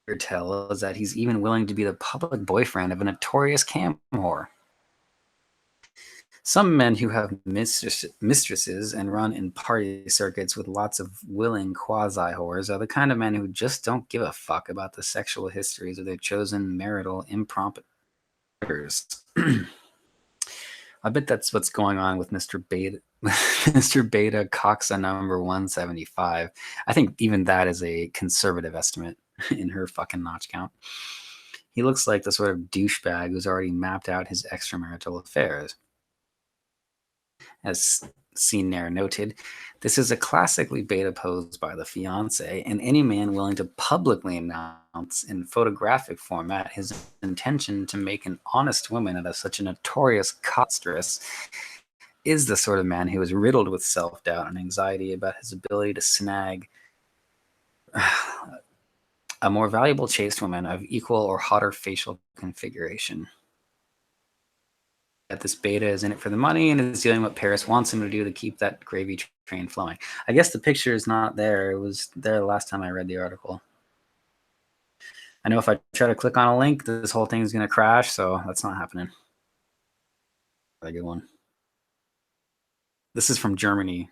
Your tell is that he's even willing to be the public boyfriend of a notorious cam whore. Some men who have mistresses and run in party circuits with lots of willing quasi-whores are the kind of men who just don't give a fuck about the sexual histories of their chosen marital impromptu. I bet that's what's going on with Mr. Beta, Mr. Beta Coxa number 175. I think even that is a conservative estimate in her fucking notch count. He looks like the sort of douchebag who's already mapped out his extramarital affairs. as seen there noted. This is a classically beta pose by the fiance, and any man willing to publicly announce in photographic format his intention to make an honest woman out of such a notorious codstress is the sort of man who is riddled with self-doubt and anxiety about his ability to snag a more valuable chaste woman of equal or hotter facial configuration. That this beta is in it for the money and is doing what Paris wants him to do to keep that gravy train flowing. I guess the picture is not there. It was there the last time I read the article. I know if I try to click on a link, this whole thing is going to crash, so that's not happening. A good one. This is from Germany.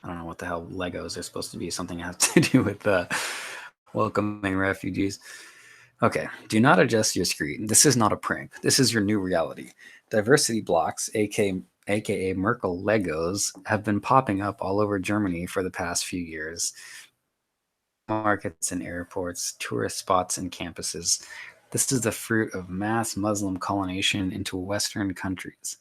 I don't know what the hell Legos are supposed to be. Something has to do with welcoming refugees. Okay, do not adjust your screen. This is not a prank. This is your new reality. Diversity blocks, aka Merkel Legos, have been popping up all over Germany for the past few years. Markets and airports, tourist spots and campuses. This is the fruit of mass Muslim colonization into Western countries.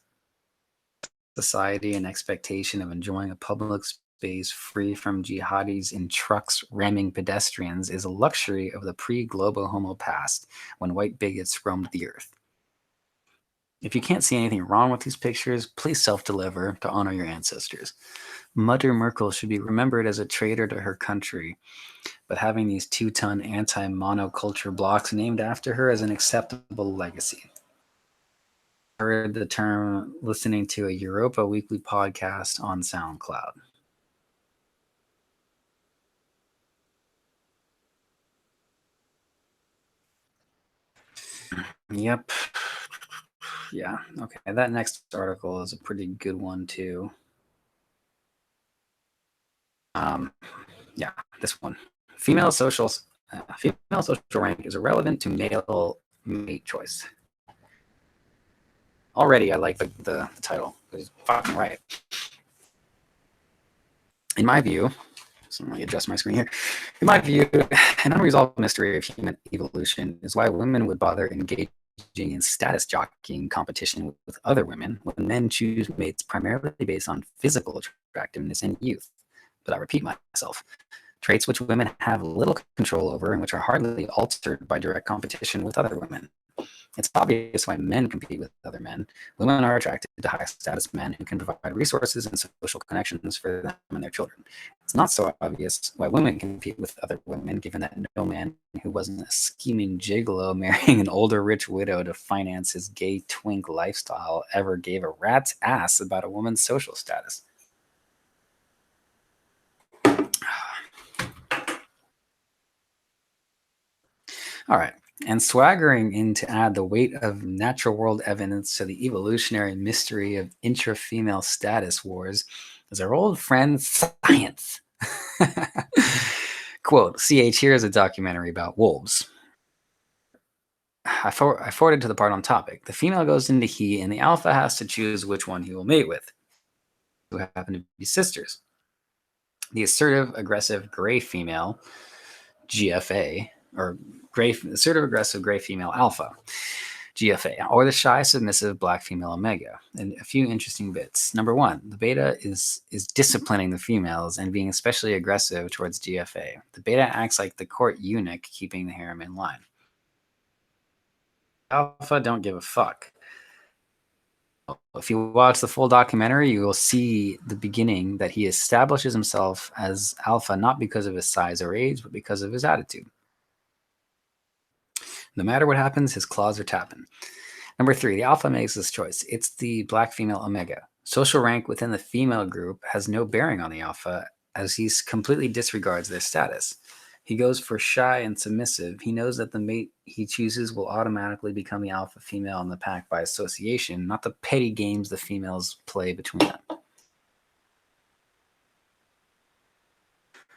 Society and expectation of enjoying a public space free from jihadis in trucks ramming pedestrians is a luxury of the pre-Globo Homo past, when white bigots roamed the earth. If you can't see anything wrong with these pictures, please self-deliver to honor your ancestors. Mutter Merkel should be remembered as a traitor to her country, but having these 2-ton anti-monoculture blocks named after her is an acceptable legacy. I heard the term listening to a Europa Weekly podcast on SoundCloud. Yep. Yeah. Okay. That next article is a pretty good one too. Yeah, this one. Female social rank is irrelevant to male mate choice. Already, I like the title. It's fucking right. In my view, so let me adjust my screen here. In my view, an unresolved mystery of human evolution is why women would bother engaging in status jockeying competition with other women when men choose mates primarily based on physical attractiveness and youth. But I repeat myself. Traits which women have little control over and which are hardly altered by direct competition with other women. It's obvious why men compete with other men. Women are attracted to high-status men who can provide resources and social connections for them and their children. It's not so obvious why women compete with other women, given that no man who wasn't a scheming gigolo marrying an older rich widow to finance his gay twink lifestyle ever gave a rat's ass about a woman's social status. All right. And swaggering in to add the weight of natural world evidence to the evolutionary mystery of intra-female status wars is our old friend science. Quote, CH, here is a documentary about wolves. I forwarded to the part on topic. The female goes into he, and the alpha has to choose which one he will mate with, who happen to be sisters. The assertive, aggressive, gray female, GFA, or assertive, aggressive, gray female alpha, GFA, or the shy, submissive black female omega. And a few interesting bits. Number one, the beta is disciplining the females and being especially aggressive towards GFA. The beta acts like the court eunuch, keeping the harem in line. Alpha don't give a fuck. If you watch the full documentary, you will see the beginning that he establishes himself as alpha not because of his size or age, but because of his attitude. No matter what happens, his claws are tapping. Number three, the alpha makes this choice. It's the black female omega. Social rank within the female group has no bearing on the alpha, as he completely disregards their status. He goes for shy and submissive. He knows that the mate he chooses will automatically become the alpha female in the pack by association, not the petty games the females play between them.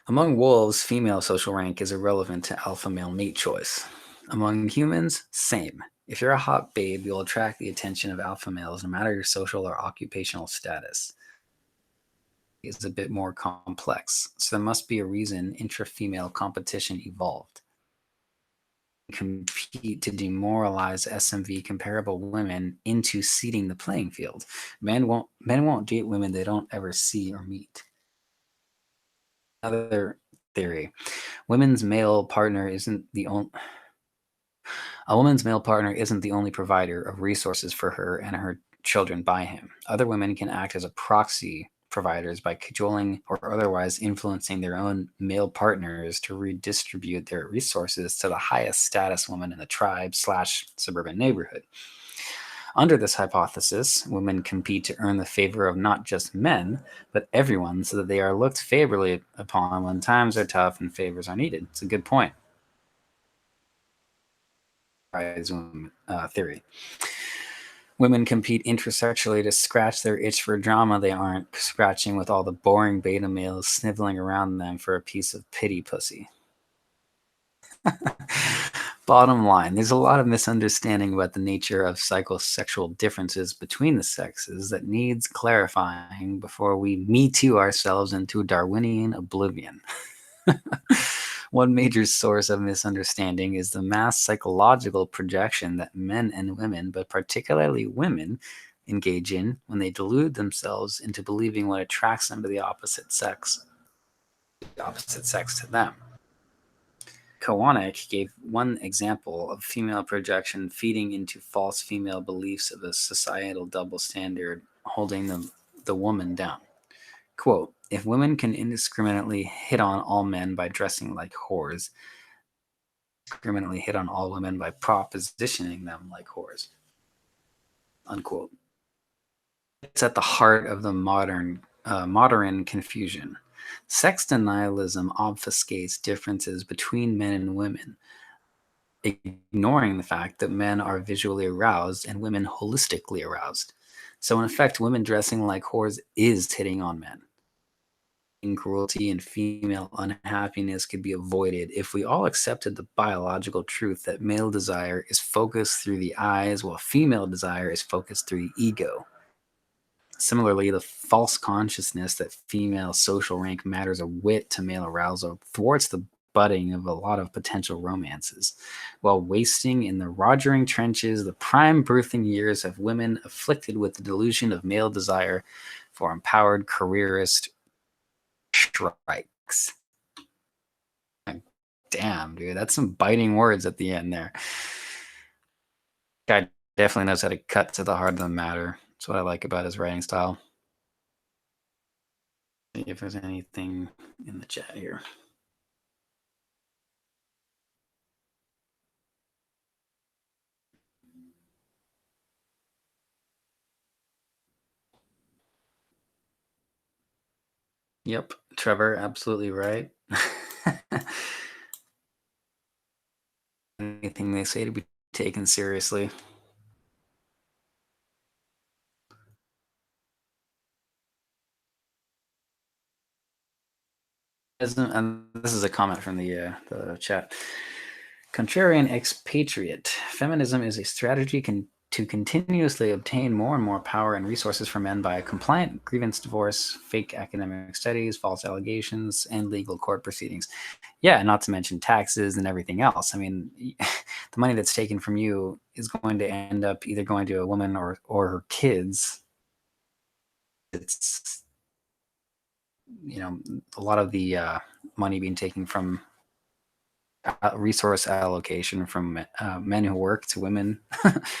Among wolves, female social rank is irrelevant to alpha male mate choice. Among humans, same. If you're a hot babe, you'll attract the attention of alpha males no matter your social or occupational status. It's a bit more complex, so there must be a reason intra-female competition evolved. compete to demoralize SMV comparable women into ceding the playing field. Men won't date women they don't ever see or meet. Another theory. Women's male partner isn't the only A woman's male partner isn't the only provider of resources for her and her children by him. Other women can act as a proxy providers by cajoling or otherwise influencing their own male partners to redistribute their resources to the highest status woman in the tribe slash suburban neighborhood. Under this hypothesis, women compete to earn the favor of not just men, but everyone so that they are looked favorably upon when times are tough and favors are needed. It's a good point. Theory. Women compete intersexually to scratch their itch for drama they aren't scratching with all the boring beta males sniveling around them for a piece of pity pussy. Bottom line, there's a lot of misunderstanding about the nature of psychosexual differences between the sexes that needs clarifying before we me too ourselves into Darwinian oblivion. One major source of misunderstanding is the mass psychological projection that men and women, but particularly women, engage in when they delude themselves into believing what attracts them to the opposite sex to them. Kowanek gave one example of female projection feeding into false female beliefs of a societal double standard holding the woman down. Quote, if women can indiscriminately hit on all men by dressing like whores, indiscriminately hit on all women by propositioning them like whores. Unquote. It's at the heart of the modern confusion. Sex denialism obfuscates differences between men and women, ignoring the fact that men are visually aroused and women holistically aroused. So, in effect, women dressing like whores is hitting on men. Cruelty and female unhappiness could be avoided if we all accepted the biological truth that male desire is focused through the eyes while female desire is focused through the ego. Similarly, the false consciousness that female social rank matters a whit to male arousal thwarts the budding of a lot of potential romances, while wasting in the rogering trenches the prime birthing years of women afflicted with the delusion of male desire for empowered careerist strikes. Damn, dude, that's some biting words at the end there. Guy definitely knows how to cut to the heart of the matter. That's what I like about his writing style. See if there's anything in the chat here. Yep, Trevor, absolutely right. Anything they say to be taken seriously. And this is a comment from the chat. Contrarian expatriate. Feminism is a strategy to continuously obtain more and more power and resources for men by compliant grievance divorce, fake academic studies, false allegations, and legal court proceedings. Yeah, not to mention taxes and everything else. I mean, the money that's taken from you is going to end up either going to a woman or her kids. It's, a lot of the money being taken from resource allocation from men who work to women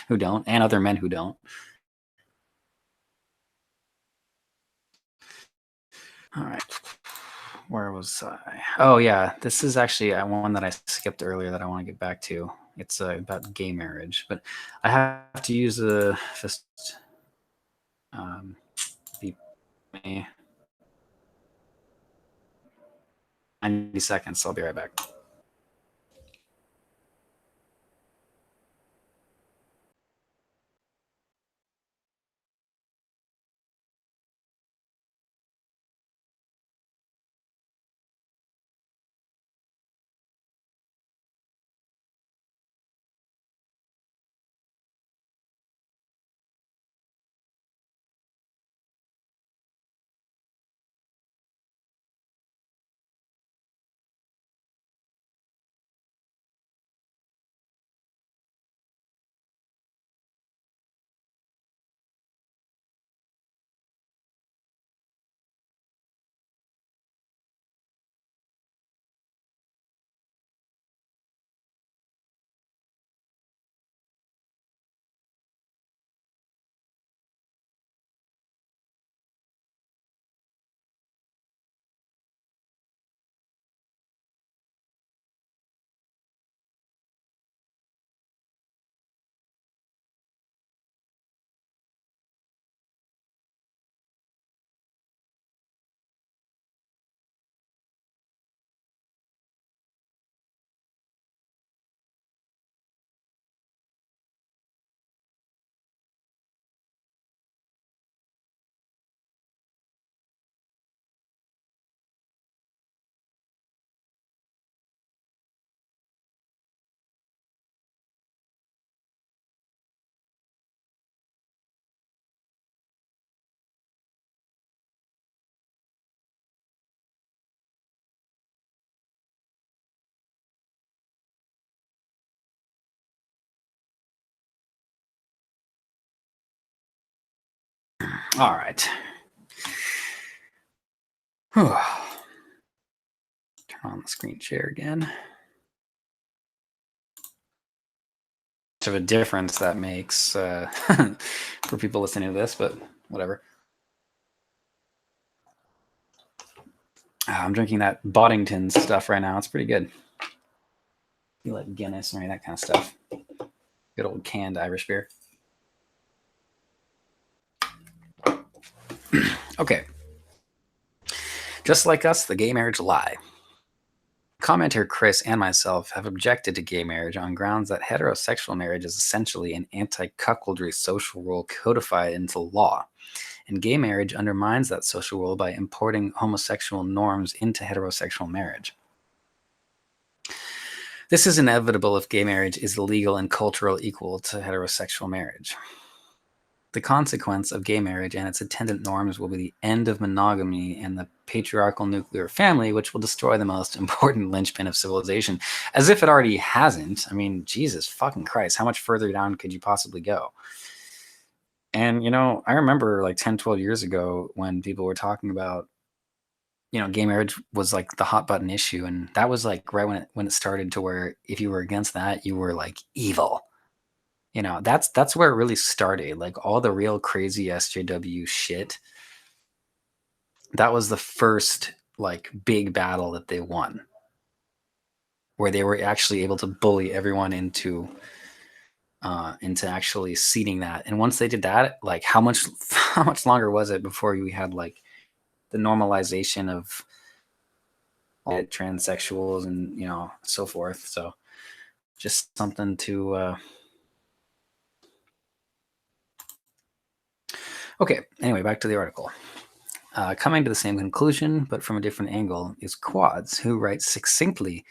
who don't, and other men who don't. All right. Where was I? Oh, yeah. This is actually one that I skipped earlier that I want to get back to. It's about gay marriage, but I have to use the just the 90 seconds. So I'll be right back. All right. Turn on the screen share again. Much of a difference that makes for people listening to this, but whatever. I'm drinking that Boddington stuff right now. It's pretty good. You like Guinness and that kind of stuff. Good old canned Irish beer. Okay. Just like us, the gay marriage lie. Commenter Chris and myself have objected to gay marriage on grounds that heterosexual marriage is essentially an anti-cuckoldry social rule codified into law, and gay marriage undermines that social rule by importing homosexual norms into heterosexual marriage. This is inevitable if gay marriage is legal and cultural equal to heterosexual marriage. The consequence of gay marriage and its attendant norms will be the end of monogamy and the patriarchal nuclear family, which will destroy the most important linchpin of civilization, as if it already hasn't. I mean, Jesus fucking Christ, how much further down could you possibly go? And, I remember like 10, 12 years ago when people were talking about, gay marriage was like the hot button issue. And that was like right when it started, to where if you were against that, you were like evil. That's where it really started. Like all the real crazy SJW shit. That was the first like big battle that they won, where they were actually able to bully everyone into actually seating that. And once they did that, like how much longer was it before we had like the normalization of transsexuals and so forth? So just something to okay, anyway, back to the article. Coming to the same conclusion, but from a different angle, is Quads, who writes succinctly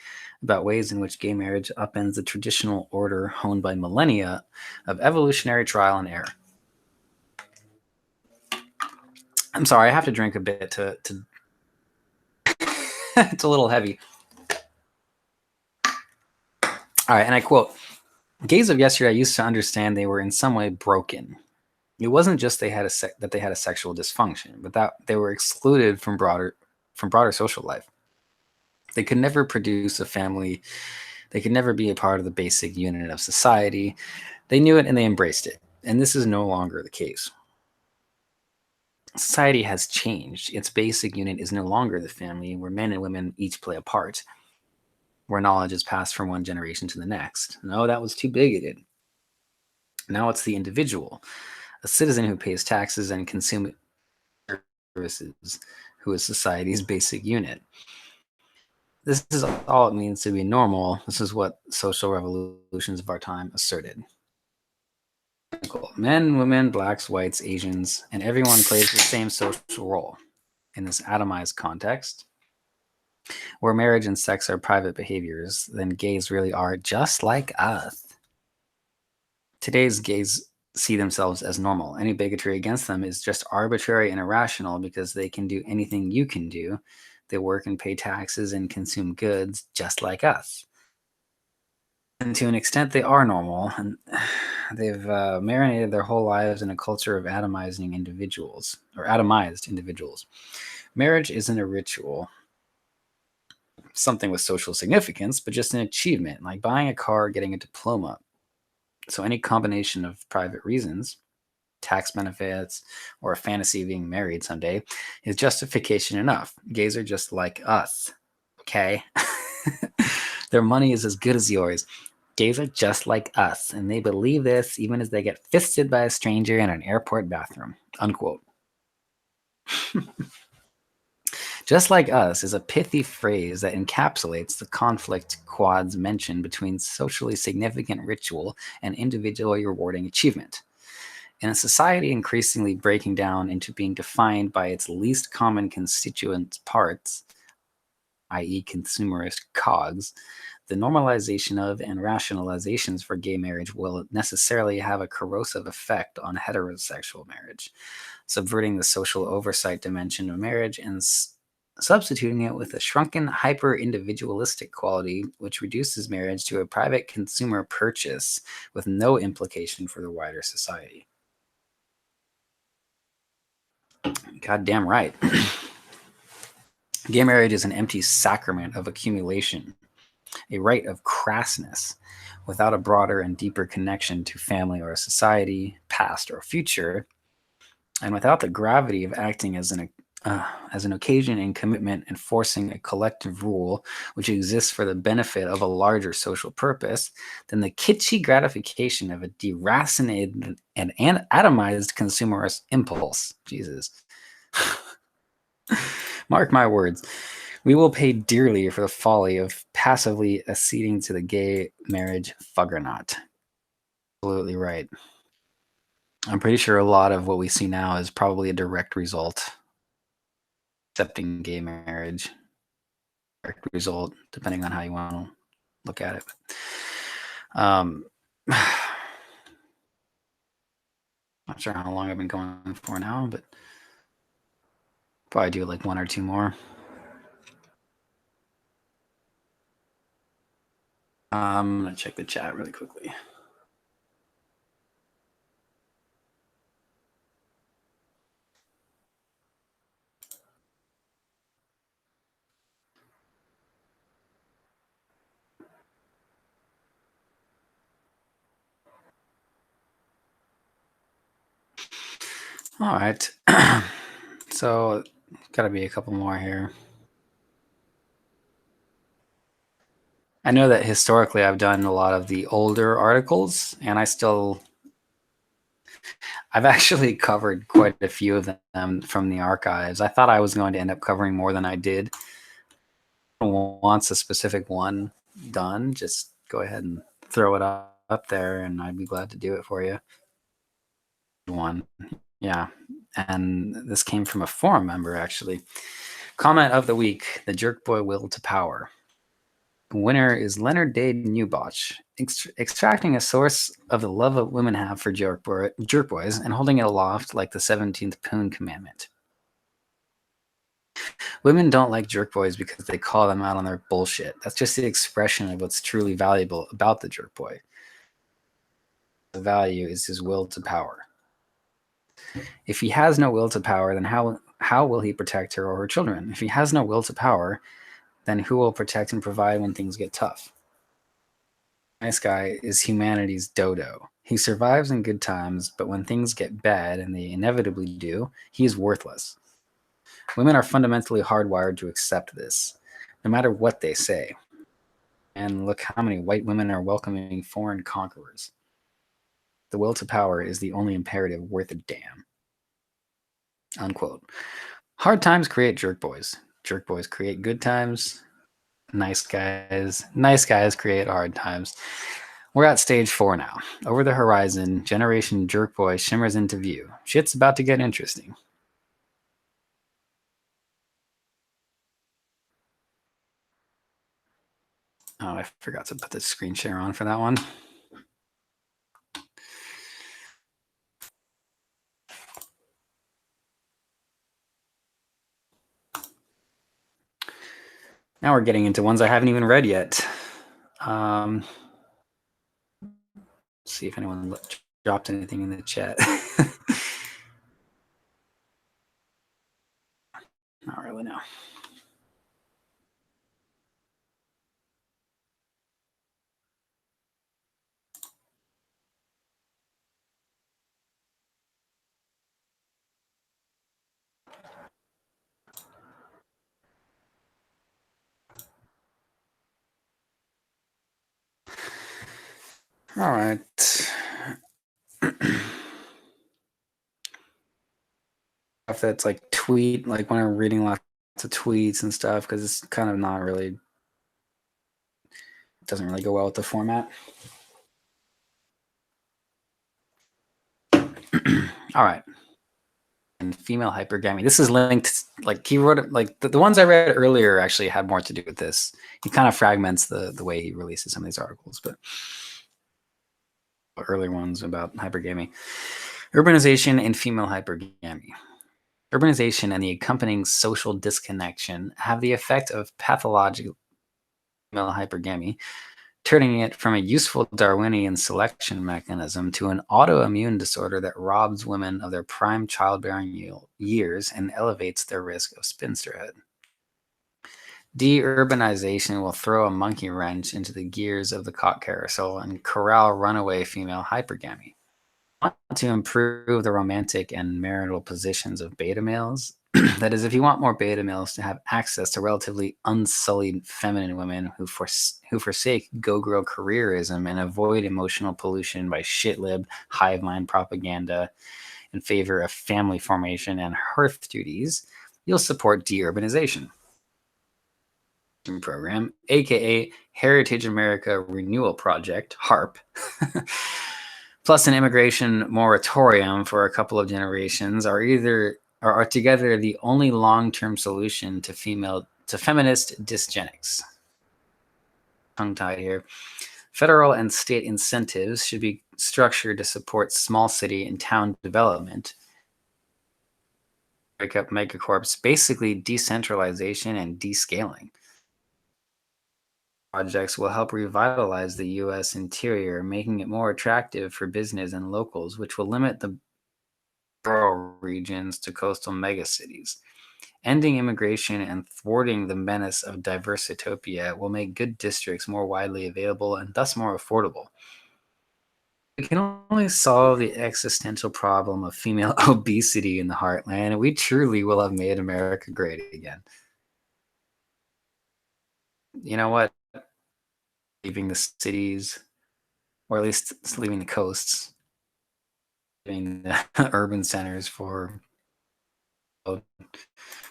about ways in which gay marriage upends the traditional order honed by millennia of evolutionary trial and error. I'm sorry, I have to drink a bit to it's a little heavy. All right, and I quote, "Gays of yesterday used to understand they were in some way broken. It wasn't just that they had a sexual dysfunction, but that they were excluded from broader social life. They could never produce a family. They could never be a part of the basic unit of society. They knew it and they embraced it. And this is no longer the case. Society has changed. Its basic unit is no longer the family, where men and women each play a part, where knowledge is passed from one generation to the next. No, that was too bigoted. Now it's the individual, a citizen who pays taxes and consumes services, who is society's basic unit. This is all it means to be normal. This is what social revolutions of our time asserted. Men, women, blacks, whites, Asians, and everyone plays the same social role in this atomized context, where marriage and sex are private behaviors. Then gays really are just like us. Today's gays see themselves as normal. Any bigotry against them is just arbitrary and irrational because they can do anything you can do. They work and pay taxes and consume goods just like us. And to an extent, they are normal, and they've marinated their whole lives in a culture of atomized individuals. Marriage isn't a ritual, something with social significance, but just an achievement, like buying a car or getting a diploma. So any combination of private reasons, tax benefits, or a fantasy of being married someday is justification enough. Gays are just like us, okay? Their money is as good as yours. Gays are just like us, and they believe this even as they get fisted by a stranger in an airport bathroom, unquote. Just like us is a pithy phrase that encapsulates the conflict Quads mention between socially significant ritual and individually rewarding achievement. In a society increasingly breaking down into being defined by its least common constituent parts, i.e. consumerist cogs, the normalization of and rationalizations for gay marriage will necessarily have a corrosive effect on heterosexual marriage, subverting the social oversight dimension of marriage and substituting it with a shrunken, hyper-individualistic quality which reduces marriage to a private consumer purchase with no implication for the wider society. Goddamn right. Gay marriage is an empty sacrament of accumulation, a rite of crassness, without a broader and deeper connection to family or society, past or future, and without the gravity of acting as an occasion and commitment enforcing a collective rule which exists for the benefit of a larger social purpose, than the kitschy gratification of a deracinated and atomized consumerist impulse. Jesus. Mark my words. We will pay dearly for the folly of passively acceding to the gay marriage fuggernaut. Absolutely right. I'm pretty sure a lot of what we see now is probably a direct result accepting gay marriage. Direct result, depending on how you want to look at it. Not sure how long I've been going for now, but probably do like one or two more. I'm gonna check the chat really quickly. All right. So, got to be a couple more here. I know that historically I've done a lot of the older articles, and I've actually covered quite a few of them from the archives. I thought I was going to end up covering more than I did. Wants a specific one done, just go ahead and throw it up there, and I'd be glad to do it for you. One, yeah. And this came from a forum member, actually. Comment of the week: the jerk boy will to power. The winner is Leonard Dade Newbotch, extracting a source of the love that women have for jerk boys and holding it aloft like the 17th Poon Commandment. Women don't like jerk boys because they call them out on their bullshit. That's just the expression of what's truly valuable about the jerk boy. The value is his will to power. If he has no will to power, then how will he protect her or her children? If he has no will to power, then who will protect and provide when things get tough? Nice guy is humanity's dodo. He survives in good times, but when things get bad, and they inevitably do, he is worthless. Women are fundamentally hardwired to accept this, no matter what they say. And look how many white women are welcoming foreign conquerors. The will to power is the only imperative worth a damn. Unquote. Hard times create jerk boys. Jerk boys create good times. Nice guys create hard times. We're at stage 4 now. Over the horizon, Generation Jerk Boy shimmers into view. Shit's about to get interesting. Oh, I forgot to put the screen share on for that one. Now we're getting into ones I haven't even read yet. See if anyone dropped anything in the chat. Not really, no. All right. If that's like tweet, like when I'm reading lots of tweets and stuff, because it's kind of not really, doesn't really go well with the format. All right. And female hypergamy. This is linked, like he wrote it, like the ones I read earlier actually had more to do with this. He kind of fragments the way he releases some of these articles, but earlier ones about hypergamy. Urbanization and female hypergamy. Urbanization and the accompanying social disconnection have the effect of pathological female hypergamy, turning it from a useful Darwinian selection mechanism to an autoimmune disorder that robs women of their prime childbearing years and elevates their risk of spinsterhood. Deurbanization will throw a monkey wrench into the gears of the cock carousel and corral runaway female hypergamy. Want to improve the romantic and marital positions of beta males? That is, if you want more beta males to have access to relatively unsullied feminine women who forsake go-girl careerism and avoid emotional pollution by shitlib hive mind propaganda in favor of family formation and hearth duties, you'll support deurbanization program, aka Heritage America Renewal Project, HARP, plus an immigration moratorium for a couple of generations are together the only long-term solution to feminist dysgenics. Tongue-tied here. Federal and state incentives should be structured to support small city and town development. Break up megacorps, basically decentralization and descaling. Projects will help revitalize the U.S. interior, making it more attractive for business and locals, which will limit the rural regions to coastal megacities. Ending immigration and thwarting the menace of diversitopia will make good districts more widely available and thus more affordable. We can only solve the existential problem of female obesity in the heartland, and we truly will have made America great again. You know what? Leaving the cities, or at least leaving the coasts, leaving the urban centers for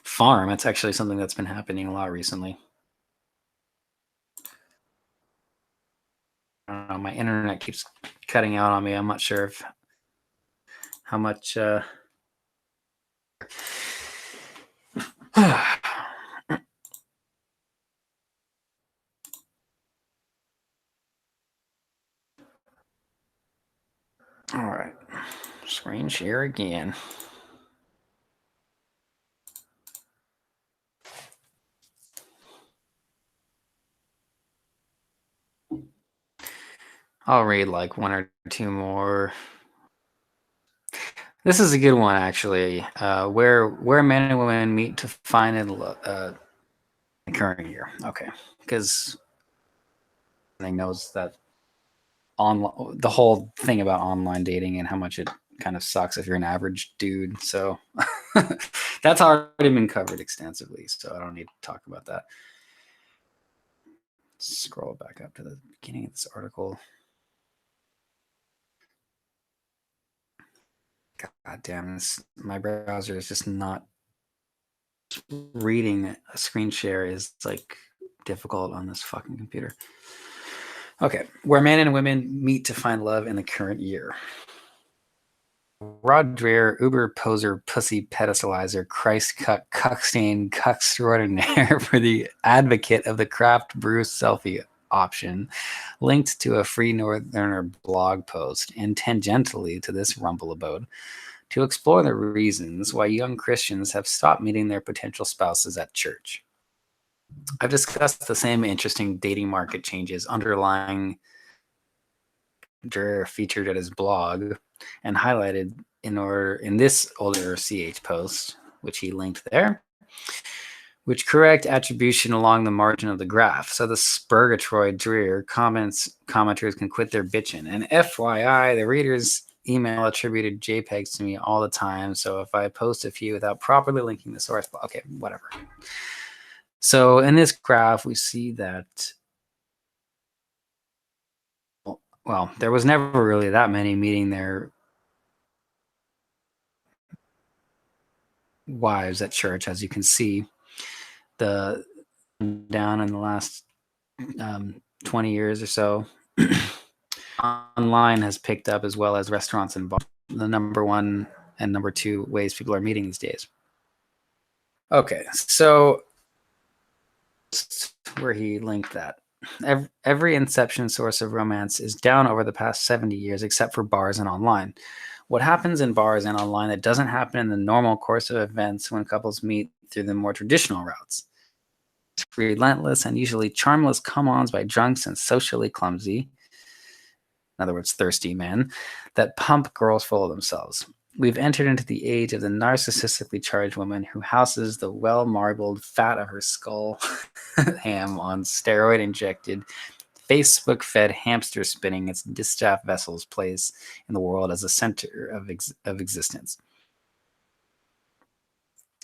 farm. It's actually something that's been happening a lot recently. I don't know, my internet keeps cutting out on me. I'm not sure if how much all right, screen share again. I'll read like one or two more. This is a good one, actually. Where men and women meet to find the current year. Okay, because I knows that the whole thing about online dating and how much it kind of sucks if you're an average dude. So that's already been covered extensively. So I don't need to talk about that. Scroll back up to the beginning of this article. God damn this! My browser is just not reading. A screen share is like difficult on this fucking computer. Okay, where men and women meet to find love in the current year. Rod Dreher, Uber poser, pussy pedestalizer, Christ cuck, cuckstain, cuck extraordinaire for the advocate of the craft brew selfie option, linked to a Free Northerner blog post and tangentially to this rumble abode, to explore the reasons why young Christians have stopped meeting their potential spouses at church. I've discussed the same interesting dating market changes underlying Dreher featured at his blog and highlighted in this older CH post, which he linked there, which correct attribution along the margin of the graph. So the Spurgatroid Dreher commenters can quit their bitching. And FYI, the reader's email attributed JPEGs to me all the time. So if I post a few without properly linking the source, okay, whatever. So in this graph, we see that, well, there was never really that many meeting their wives at church, as you can see. The down in the last 20 years or so, online has picked up, as well as restaurants and bars, the number one and number two ways people are meeting these days. Okay, so where he linked that. Every inception source of romance is down over the past 70 years, except for bars and online. What happens in bars and online that doesn't happen in the normal course of events when couples meet through the more traditional routes? relentless and usually charmless come-ons by drunks and socially clumsy, in other words, thirsty men, that pump girls full of themselves. We've entered into the age of the narcissistically charged woman who houses the well-marbled fat of her skull ham on steroid-injected, Facebook-fed hamster spinning its distaff vessel's place in the world as a center of existence.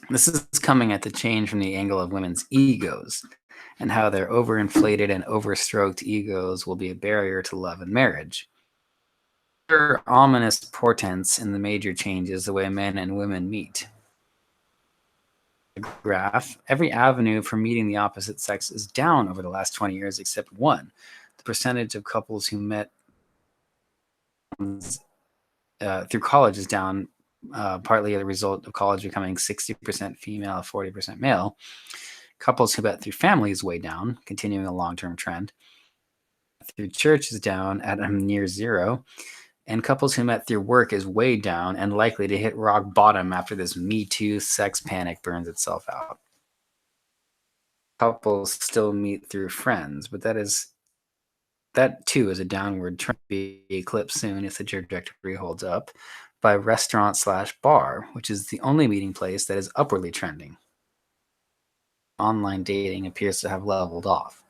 This is coming at the change from the angle of women's egos and how their overinflated and overstroked egos will be a barrier to love and marriage. There are ominous portents in the major changes the way men and women meet. The graph, every avenue for meeting the opposite sex is down over the last 20 years except one. The percentage of couples who met through college is down, partly as a result of college becoming 60% female, 40% male. Couples who met through family is way down, continuing a long-term trend. Through church is down at a near zero. And couples who met through work is way down and likely to hit rock bottom after this Me Too sex panic burns itself out. Couples still meet through friends, but that too is a downward trend, to be eclipsed soon if the trajectory holds up, by restaurant/bar, which is the only meeting place that is upwardly trending. Online dating appears to have leveled off.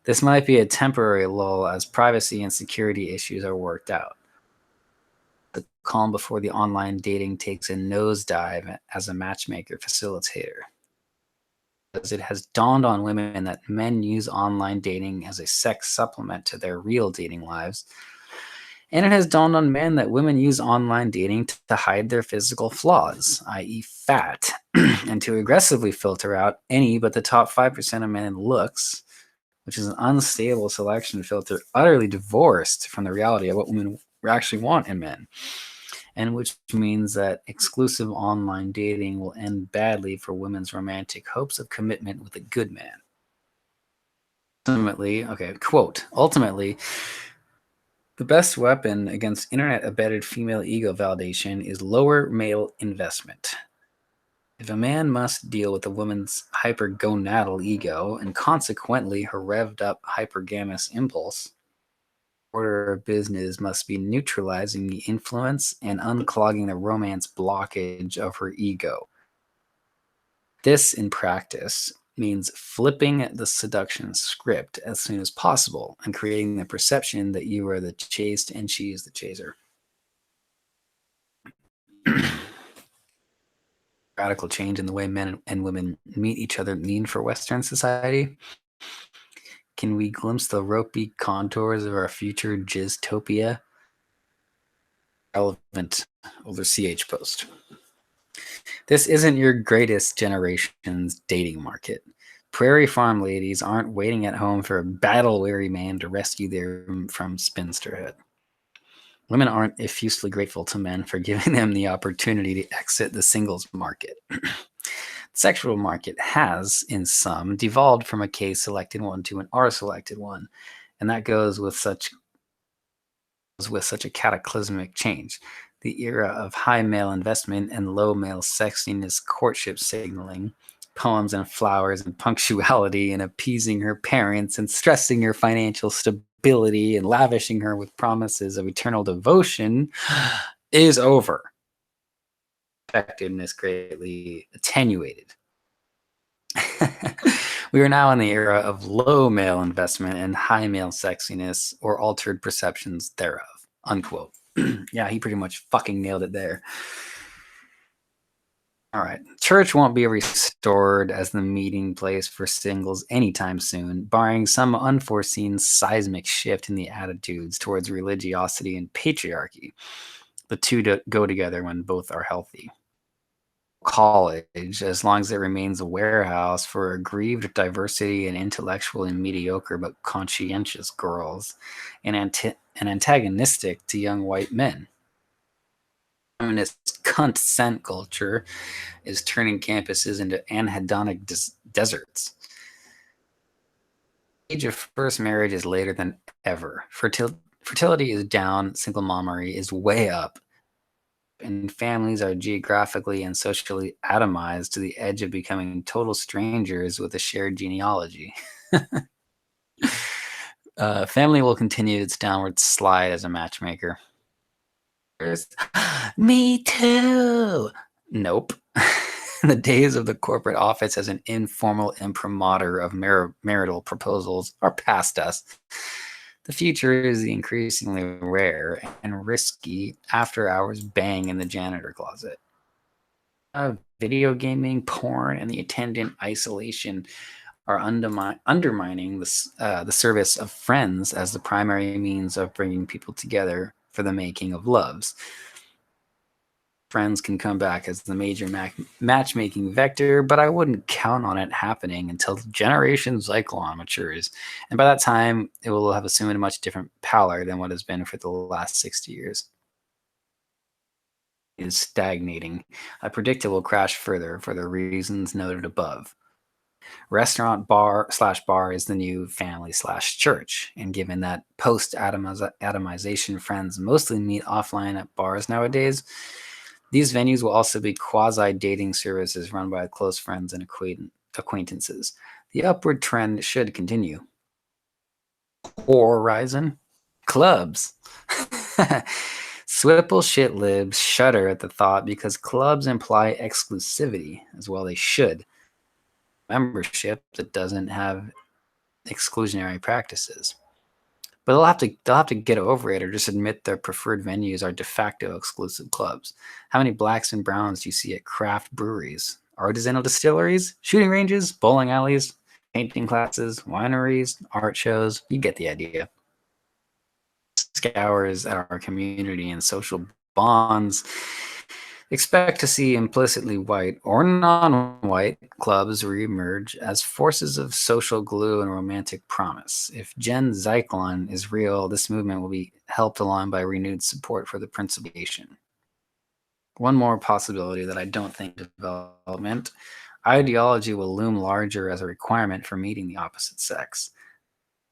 This might be a temporary lull as privacy and security issues are worked out. The calm before the online dating takes a nosedive as a matchmaker facilitator. Because it has dawned on women that men use online dating as a sex supplement to their real dating lives. And it has dawned on men that women use online dating to hide their physical flaws, i.e. fat, and to aggressively filter out any but the top 5% of men in looks, which is an unstable selection filter utterly divorced from the reality of what women actually want in men, and which means that exclusive online dating will end badly for women's romantic hopes of commitment with a good man. Ultimately, the best weapon against internet-embedded female ego validation is lower male investment. If a man must deal with a woman's hypergonadal ego and consequently her revved-up hypergamous impulse, order of business must be neutralizing the influence and unclogging the romance blockage of her ego. This, in practice, means flipping the seduction script as soon as possible and creating the perception that you are the chased and she is the chaser. Radical change in the way men and women meet each other mean for Western society? Can we glimpse the ropey contours of our future jizztopia? Relevant older CH post. This isn't your greatest generation's dating market. Prairie farm ladies aren't waiting at home for a battle-weary man to rescue them from spinsterhood. Women aren't effusively grateful to men for giving them the opportunity to exit the singles market. The sexual market has, in some, devolved from a K-selected one to an R-selected one, and that goes with such a cataclysmic change. The era of high male investment and low male sexiness courtship signaling, poems and flowers and punctuality and appeasing her parents and stressing her financial stability and lavishing her with promises of eternal devotion is over. Effectiveness greatly attenuated. We are now in the era of low male investment and high male sexiness or altered perceptions thereof. Unquote. Yeah, he pretty much fucking nailed it there. All right. Church won't be restored as the meeting place for singles anytime soon, barring some unforeseen seismic shift in the attitudes towards religiosity and patriarchy. The two go together when both are healthy. College, as long as it remains a warehouse for aggrieved diversity and intellectual and mediocre but conscientious girls, and antagonistic to young white men. Feminist consent culture is turning campuses into anhedonic deserts. The age of first marriage is later than ever. Fertility is down, single mommery is way up. and families are geographically and socially atomized to the edge of becoming total strangers with a shared genealogy. Family will continue its downward slide as a matchmaker. Me too. Nope. The days of the corporate office as an informal imprimatur of marital proposals are past us. The future is the increasingly rare and risky after hours bang in the janitor closet. Video gaming, porn, and the attendant isolation are undermining the service of friends as the primary means of bringing people together for the making of loves. Friends can come back as the major matchmaking vector, but I wouldn't count on it happening until Generation Zyklon matures. And by that time, it will have assumed a much different pallor than what has been for the last 60 years. It is stagnating. I predict it will crash further for the reasons noted above. Restaurant bar/bar is the new family slash church. And given that post atomization friends mostly meet offline at bars nowadays, these venues will also be quasi dating services run by close friends and acquaintances. The upward trend should continue. Horizon clubs. Swipple shitlibs shudder at the thought because clubs imply exclusivity, as well they should. Membership that doesn't have exclusionary practices. But they'll have to get over it or just admit their preferred venues are de facto exclusive clubs. How many blacks and browns do you see at craft breweries, artisanal distilleries, shooting ranges, bowling alleys, painting classes, wineries, art shows? You get the idea. Scours at our community and social bonds. Expect to see implicitly white or non-white clubs reemerge as forces of social glue and romantic promise. If Gen Zyklon is real, this movement will be helped along by renewed support for the principation. One more possibility that I don't think development. Ideology will loom larger as a requirement for meeting the opposite sex.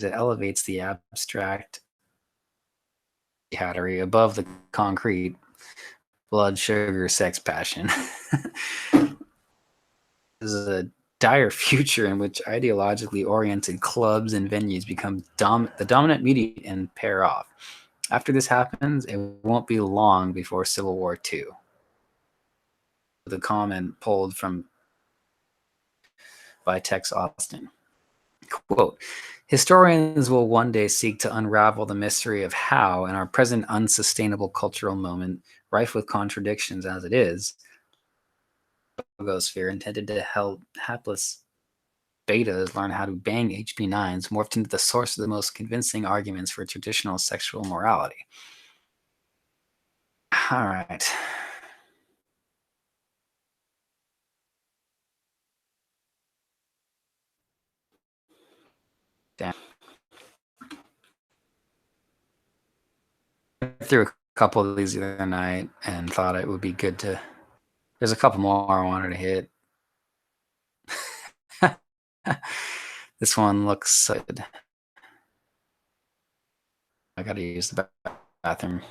It elevates the abstract category above the concrete blood, sugar, sex, passion. This is a dire future in which ideologically oriented clubs and venues become the dominant medium and pair off. After this happens, it won't be long before Civil War II. The comment pulled from by Tex Austin. Quote, historians will one day seek to unravel the mystery of how, in our present unsustainable cultural moment, rife with contradictions as it is, blogosphere intended to help hapless betas learn how to bang HP9s morphed into the source of the most convincing arguments for traditional sexual morality. All right. Damn. I threw a couple of these the other night and thought it would be good to. There's a couple more I wanted to hit. This one looks good. I gotta use the bathroom.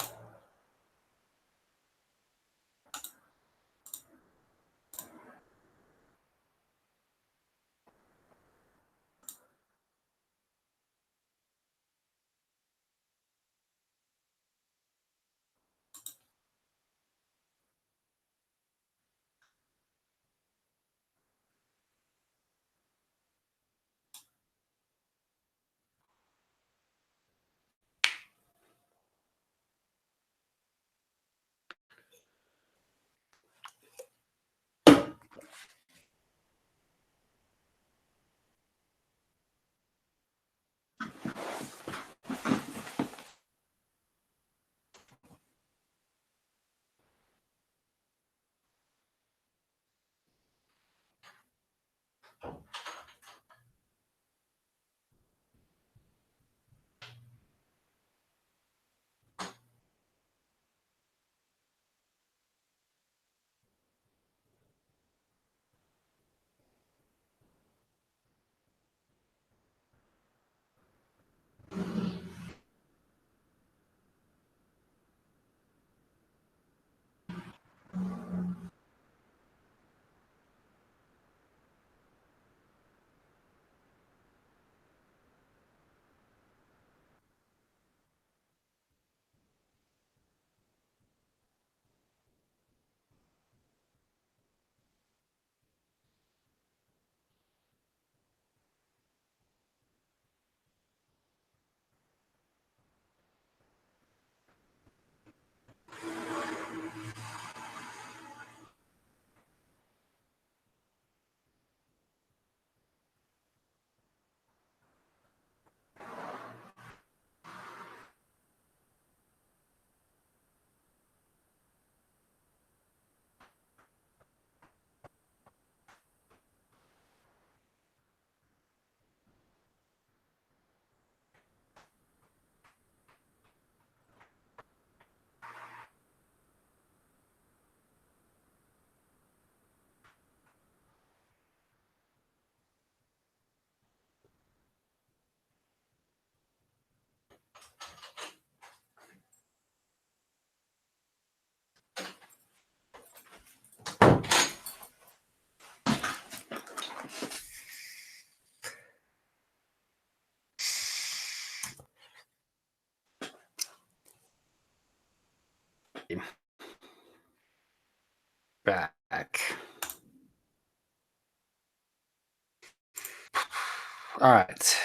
All right.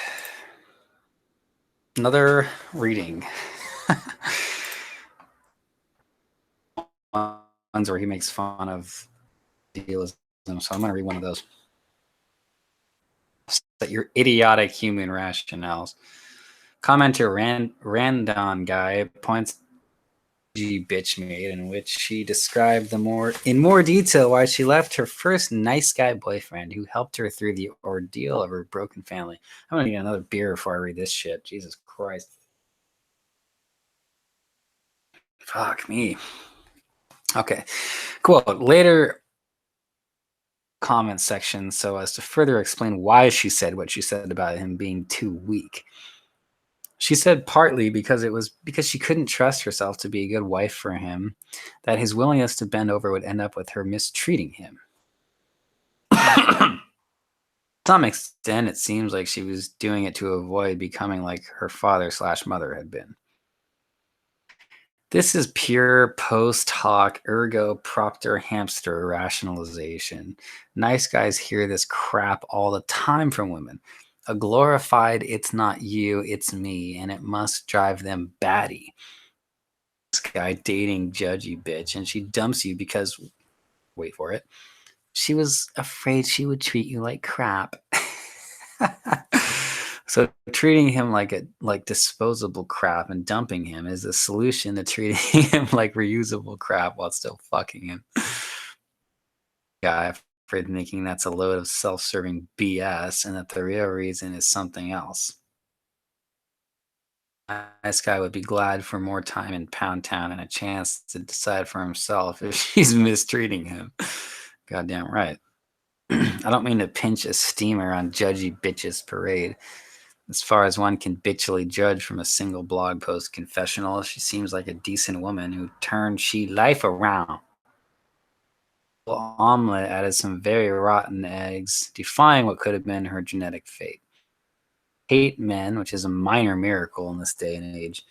Another reading. Ones where he makes fun of Denialism. So I'm going to read one of those. That your idiotic human rationales. Commenter Randon guy points G bitch made, in which she described in more detail why she left her first nice guy boyfriend who helped her through the ordeal of her broken family. I'm gonna need another beer before I read this shit. Jesus Christ. Fuck me. Okay. Quote later comment section so as to further explain why she said what she said about him being too weak. She said partly because she couldn't trust herself to be a good wife for him, that his willingness to bend over would end up with her mistreating him. To some extent, it seems like she was doing it to avoid becoming like her father/mother had been. This is pure post hoc ergo propter hamster rationalization. Nice guys hear this crap all the time from women. A glorified "it's not you, it's me," and it must drive them batty. This guy dating judgy bitch, and she dumps you because, wait for it, she was afraid she would treat you like crap. So treating him like disposable crap and dumping him is the solution to treating him like reusable crap while still fucking him. Guy afraid of thinking that's a load of self-serving BS and that the real reason is something else. Nice guy would be glad for more time in Pound Town and a chance to decide for himself if she's mistreating him. Goddamn right. I don't mean to pinch a steamer on judgy bitches parade. As far as one can bitchily judge from a single blog post confessional, she seems like a decent woman who turned she life around. Omelet added some very rotten eggs, defying what could have been her genetic fate. Hate men, which is a minor miracle in this day and age.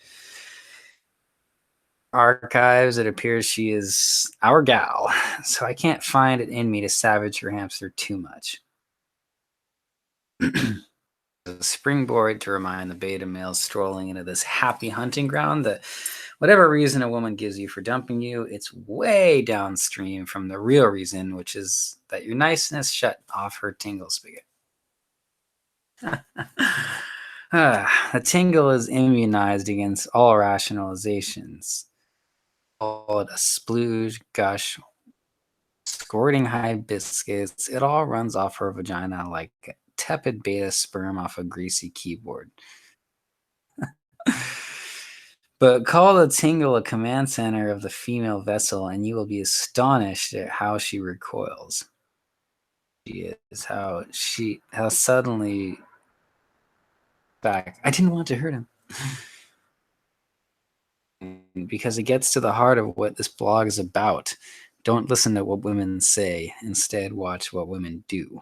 Archives, it appears she is our gal, so I can't find it in me to savage her hamster too much. A springboard to remind the beta males strolling into this happy hunting ground that whatever reason a woman gives you for dumping you, it's way downstream from the real reason, which is that your niceness shut off her tingle spigot. The tingle is immunized against all rationalizations. Called a splooge, gush, squirting hibiscus. It all runs off her vagina like tepid beta sperm off a greasy keyboard. But call the tingle a command center of the female vessel, and you will be astonished at how she recoils. She is how suddenly back. I didn't want to hurt him. Because it gets to the heart of what this blog is about. Don't listen to what women say. Instead, watch what women do.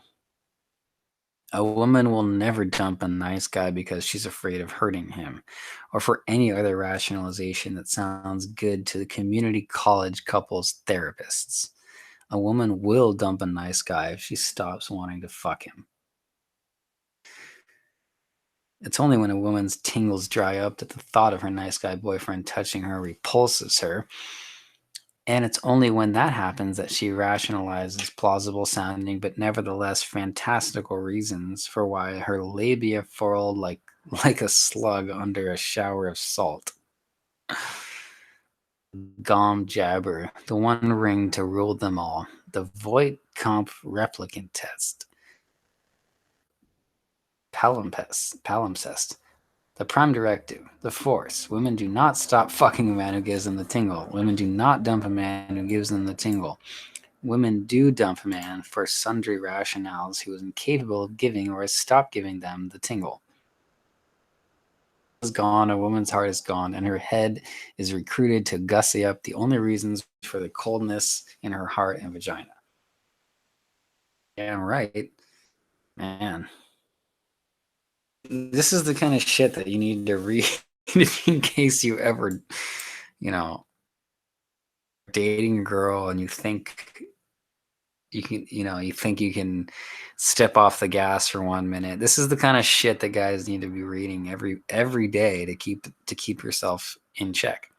A woman will never dump a nice guy because she's afraid of hurting him, or for any other rationalization that sounds good to the community college couples therapists. A woman will dump a nice guy if she stops wanting to fuck him. It's only when a woman's tingles dry up that the thought of her nice guy boyfriend touching her repulses her. And it's only when that happens that she rationalizes plausible sounding but nevertheless fantastical reasons for why her labia furled like a slug under a shower of salt. Gom jabber, the one ring to rule them all. The Voight-Kampf replicant test. Palimpsest. The prime directive, the force. Women do not stop fucking a man who gives them the tingle. Women do not dump a man who gives them the tingle. Women do dump a man for sundry rationales who is incapable of giving or has stopped giving them the tingle. Is gone, a woman's heart is gone, and her head is recruited to gussy up the only reasons for the coldness in her heart and vagina. Damn right, man. This is the kind of shit that you need to read in case you ever, dating a girl and you think you think you can step off the gas for 1 minute. This is the kind of shit that guys need to be reading every day to keep yourself in check.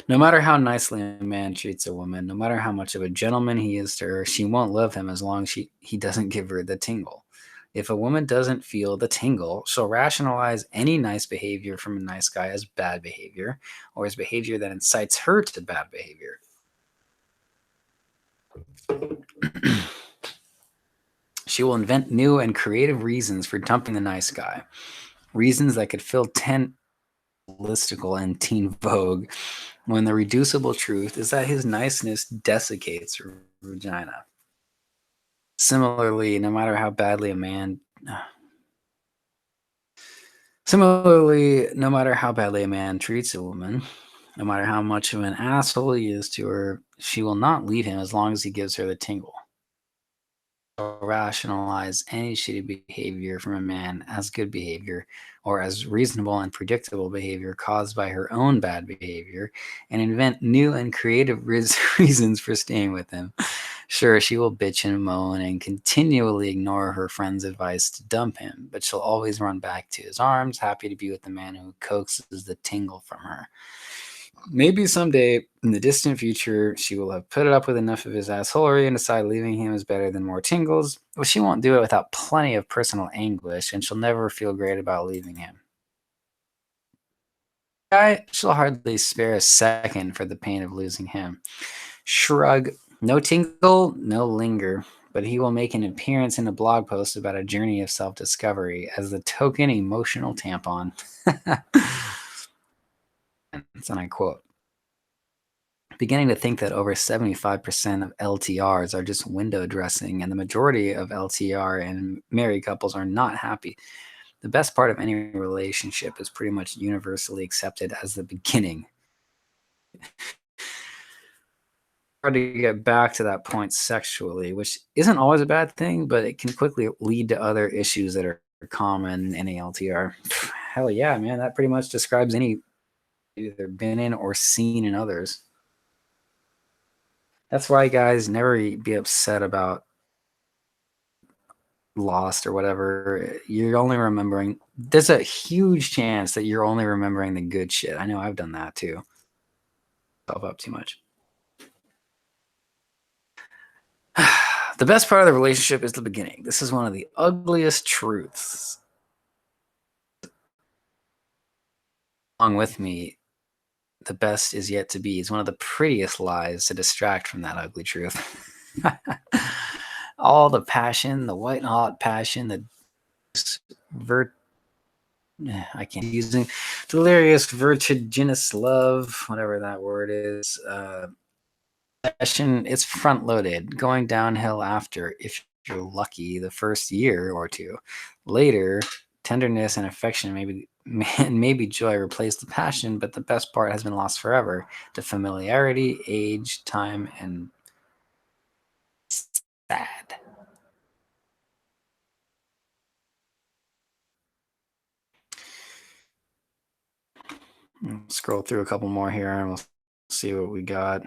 No matter how nicely a man treats a woman, no matter how much of a gentleman he is to her, she won't love him as long as he doesn't give her the tingle. If a woman doesn't feel the tingle, she'll rationalize any nice behavior from a nice guy as bad behavior or as behavior that incites her to bad behavior. She will invent new and creative reasons for dumping the nice guy. Reasons that could fill 10 listicle and teen Vogue, when the reducible truth is that his niceness desiccates her vagina. Similarly, no matter how badly a man treats a woman, no matter how much of an asshole he is to her, she will not leave him as long as he gives her the tingle. Rationalize any shitty behavior from a man as good behavior or as reasonable and predictable behavior caused by her own bad behavior and invent new and creative reasons for staying with him. Sure, she will bitch and moan and continually ignore her friend's advice to dump him, but she'll always run back to his arms, happy to be with the man who coaxes the tingle from her. Maybe someday in the distant future, she will have put up with enough of his assholery and decide leaving him is better than more tingles. But she won't do it without plenty of personal anguish, and she'll never feel great about leaving him. She'll hardly spare a second for the pain of losing him. Shrug. No tingle, no linger, but he will make an appearance in a blog post about a journey of self-discovery as the token emotional tampon. And I quote, beginning to think that over 75% of LTRs are just window dressing, and the majority of LTR and married couples are not happy. The best part of any relationship is pretty much universally accepted as the beginning. Hard to get back to that point sexually, which isn't always a bad thing, but it can quickly lead to other issues that are common in a LTR. Hell yeah, man. That pretty much describes any either been in or seen in others. That's why, guys, never be upset about lost or whatever. You're only remembering, there's a huge chance that you're only remembering the good shit. I know I've done that too. Self up too much. The best part of the relationship is the beginning. This is one of the ugliest truths. Along with me, the best is yet to be is one of the prettiest lies to distract from that ugly truth. All the passion, the white hot passion, the I can't using delirious vertiginous love, whatever that word is. Passion, it's front loaded, going downhill after, if you're lucky, the first year or two. Later, tenderness and affection, maybe joy replace the passion, but the best part has been lost forever. The familiarity, age, time, and sad. Scroll through a couple more here and we'll see what we got.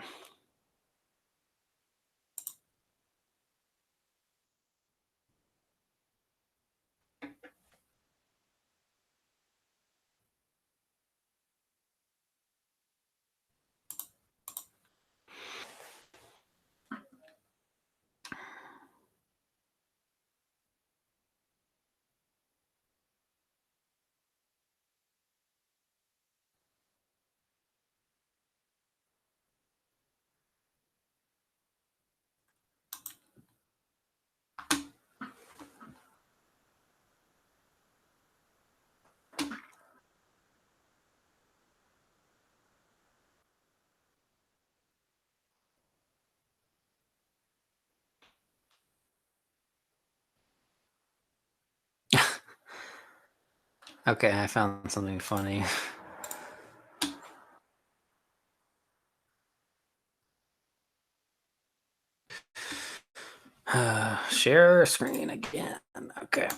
Okay, I found something funny. Share screen again. Okay.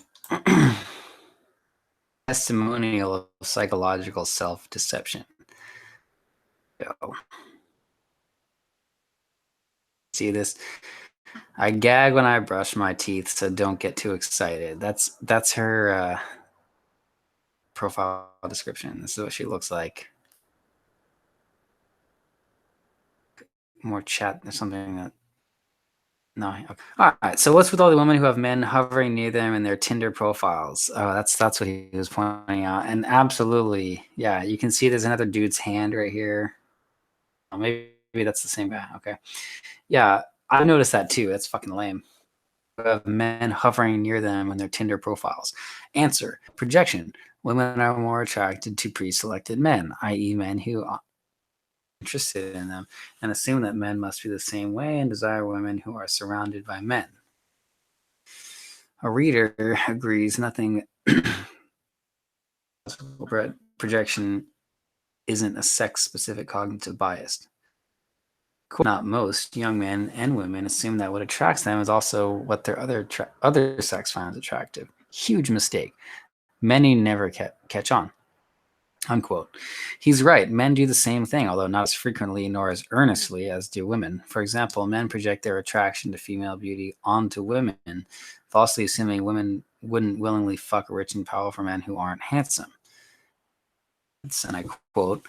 Testimonial of psychological self-deception. See this? I gag when I brush my teeth, so don't get too excited. That's her profile description. This is what she looks like. More chat or something that. No. Okay. All right. So what's with all the women who have men hovering near them in their Tinder profiles? Oh, that's what he was pointing out. And absolutely, yeah, you can see there's another dude's hand right here. Oh, maybe that's the same guy. Okay. Yeah, I noticed that too. That's fucking lame. Of men hovering near them in their Tinder profiles. Answer: projection. Women are more attracted to pre-selected men, i.e., men who are interested in them, and assume that men must be the same way and desire women who are surrounded by men. A reader agrees nothing. Projection isn't a sex-specific cognitive bias. Not most young men and women assume that what attracts them is also what their other sex finds attractive. Huge mistake. Many never catch on. Unquote. He's right. Men do the same thing, although not as frequently nor as earnestly as do women. For example, men project their attraction to female beauty onto women, falsely assuming women wouldn't willingly fuck rich and powerful men who aren't handsome. And I quote,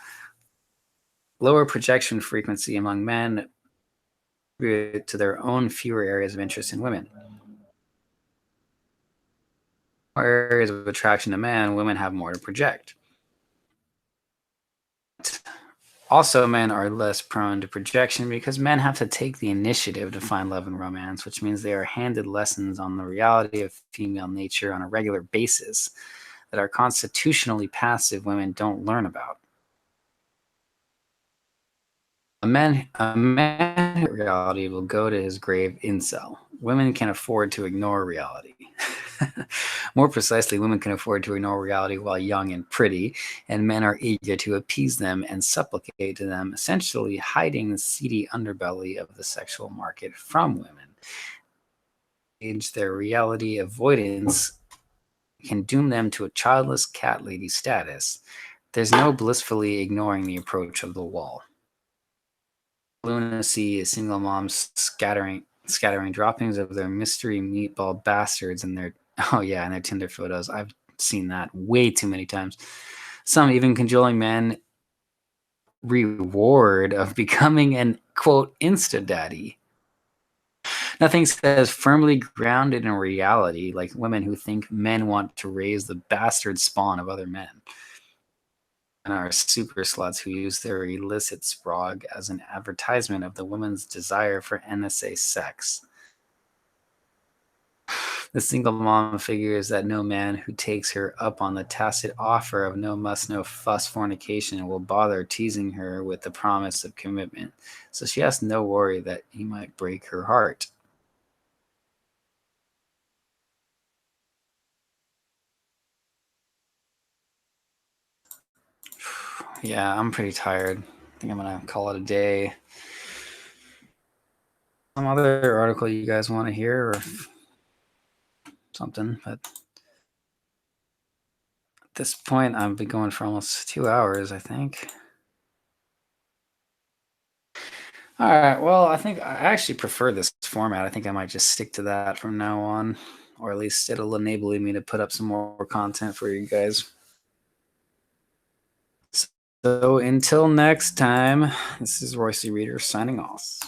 lower projection frequency among men to their own fewer areas of interest in women. More areas of attraction to men, women have more to project. Also, men are less prone to projection because men have to take the initiative to find love and romance, which means they are handed lessons on the reality of female nature on a regular basis that our constitutionally passive women don't learn about. A man reality will go to his grave incel. Women can afford to ignore reality. More precisely, women can afford to ignore reality while young and pretty, and men are eager to appease them and supplicate to them, essentially hiding the seedy underbelly of the sexual market from women. Their reality avoidance can doom them to a childless cat lady status. There's no blissfully ignoring the approach of the wall. Lunacy is single moms scattering droppings of their mystery meatball bastards in their in their Tinder photos. I've seen that way too many times. Some even cajoling men reward of becoming an quote insta daddy. Nothing says firmly grounded in reality like women who think men want to raise the bastard spawn of other men. And are super sluts who use their illicit sprog as an advertisement of the woman's desire for NSA sex. The single mom figures that no man who takes her up on the tacit offer of no muss, no fuss fornication will bother teasing her with the promise of commitment, so she has no worry that he might break her heart. Yeah, I'm pretty tired. I think I'm going to call it a day. Some other article you guys want to hear or something, but at this point, I've been going for almost 2 hours, I think. All right. Well, I think I actually prefer this format. I think I might just stick to that from now on, or at least it'll enable me to put up some more content for you guys. So until next time, this is Royce Reader signing off.